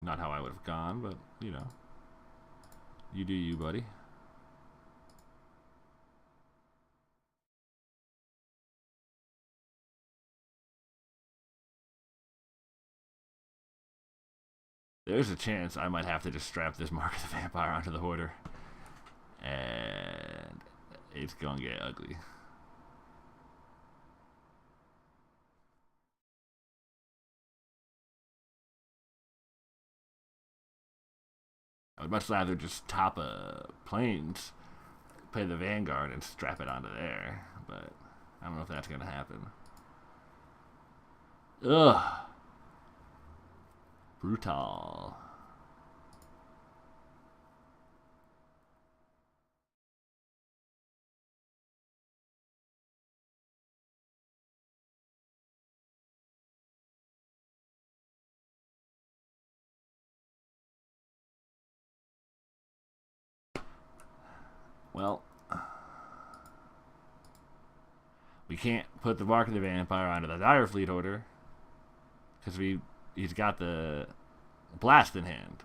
Not how I would have gone, but, you know. You do you, buddy. There's a chance I might have to just strap this Mark of the Vampire onto the Hoarder. And it's gonna get ugly. I would much rather just top a Plains, play the Vanguard, and strap it onto there. But I don't know if that's gonna happen. Ugh. Brutal. Well, we can't put the Mark of the Vampire onto the Dire Fleet Hoarder because he's got the Blast in hand.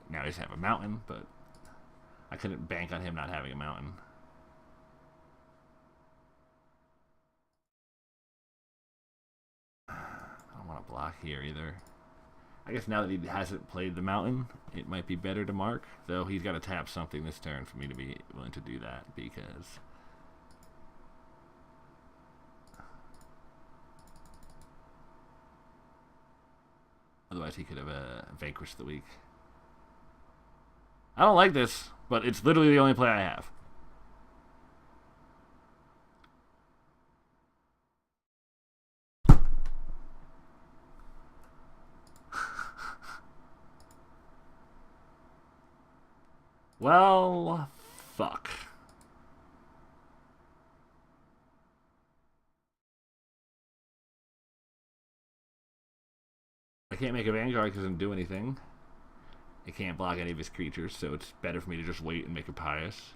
Now he just have a Mountain, but I couldn't bank on him not having a Mountain. I don't want to block here either. I guess now that he hasn't played the Mountain, it might be better to mark, though he's got to tap something this turn for me to be willing to do that, because otherwise he could have vanquished the weak. I don't like this, but it's literally the only play I have. Well, fuck. I can't make a Vanguard because I didn't do anything. I can't block any of his creatures, so it's better for me to just wait and make a Pious.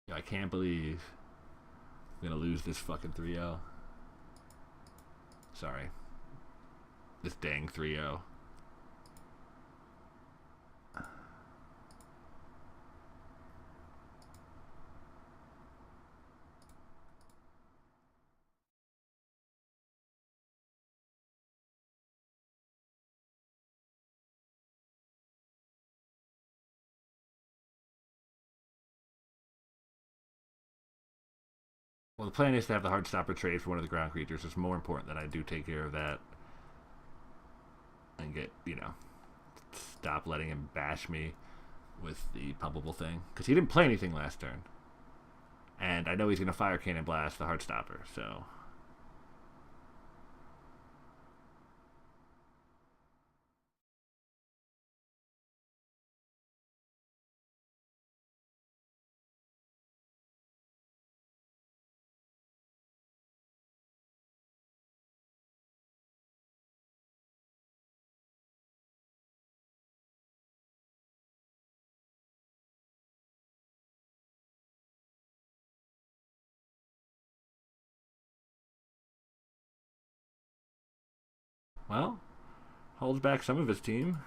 Yo, I can't believe I'm gonna lose this fucking 3-0. Sorry. This dang 3-0. Well, the plan is to have the Heartstopper trade for one of the ground creatures. It's more important that I do take care of that. And get, stop letting him bash me with the pumpable thing. Because he didn't play anything last turn. And I know he's going to Fire Cannon Blast the Heartstopper, so... Well, holds back some of his team.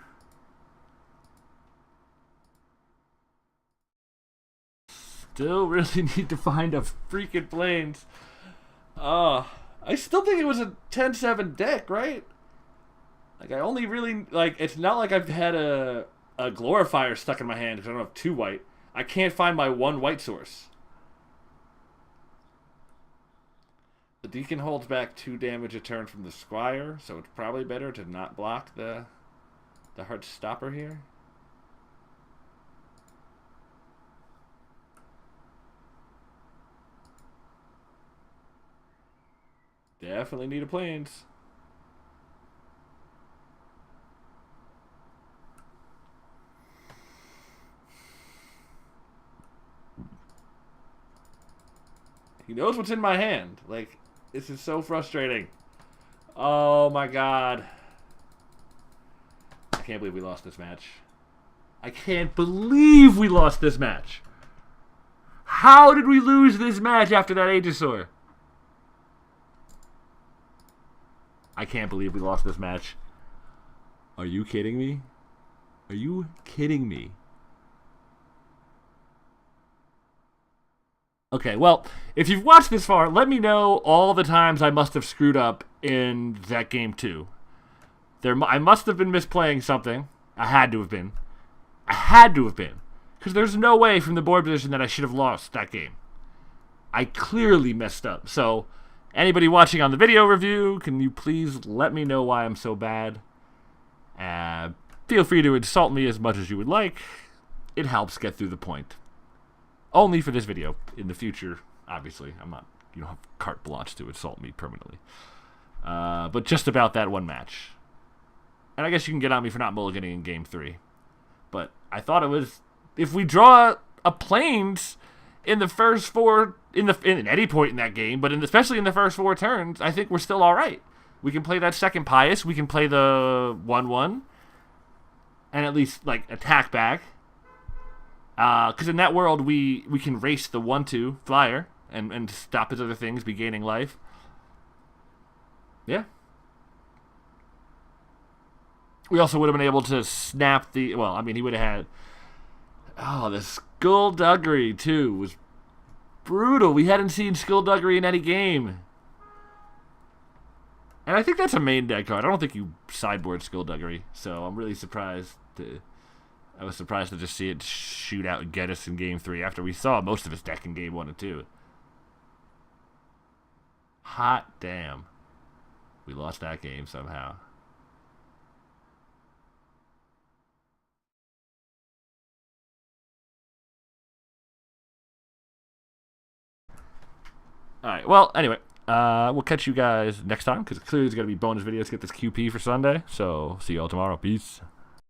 Still really need to find a freaking Plains. I still think it was a 10-7 deck, right? Like, I only really... Like, it's not like I've had a Glorifier stuck in my hand because I don't have 2 white. I can't find my 1 white source. The Deacon holds back 2 damage a turn from the Squire, so it's probably better to not block the Heartstopper here. Definitely need a Plains. He knows what's in my hand. Like, this is so frustrating. Oh my god. I can't believe we lost this match. I can't believe we lost this match. How did we lose this match after that Aegisaur? I can't believe we lost this match. Are you kidding me? Are you kidding me? Okay, well, if you've watched this far, let me know all the times I must have screwed up in that game 2. I must have been misplaying something. I had to have been. I had to have been. Because there's no way from the board position that I should have lost that game. I clearly messed up. So, anybody watching on the video review, can you please let me know why I'm so bad? Feel free to insult me as much as you would like. It helps get through the point. Only for this video. In the future, obviously, I'm not. You don't have carte blanche to insult me permanently. But just about that one match. And I guess you can get on me for not mulliganing in game 3. But I thought it was... If we draw a Plains in the first 4... In any point in that game, but especially in the first 4 turns, I think we're still alright. We can play that second Pious. We can play the 1-1. And at least, like, attack back. Because in that world, we can race the 1-2 flyer and stop his other things, be gaining life. Yeah. We also would have been able to snap the... Well, I mean, he would have had... Oh, the Skullduggery, too, was brutal. We hadn't seen Skullduggery in any game. And I think that's a main deck card. I don't think you sideboard Skullduggery, so I'm really surprised to... I was surprised to just see it shoot out and get us in game 3 after we saw most of his deck in game 1 and 2. Hot damn. We lost that game somehow. Alright, well, anyway, we'll catch you guys next time, because clearly there's going to be bonus videos to get this QP for Sunday. So, see you all tomorrow. Peace.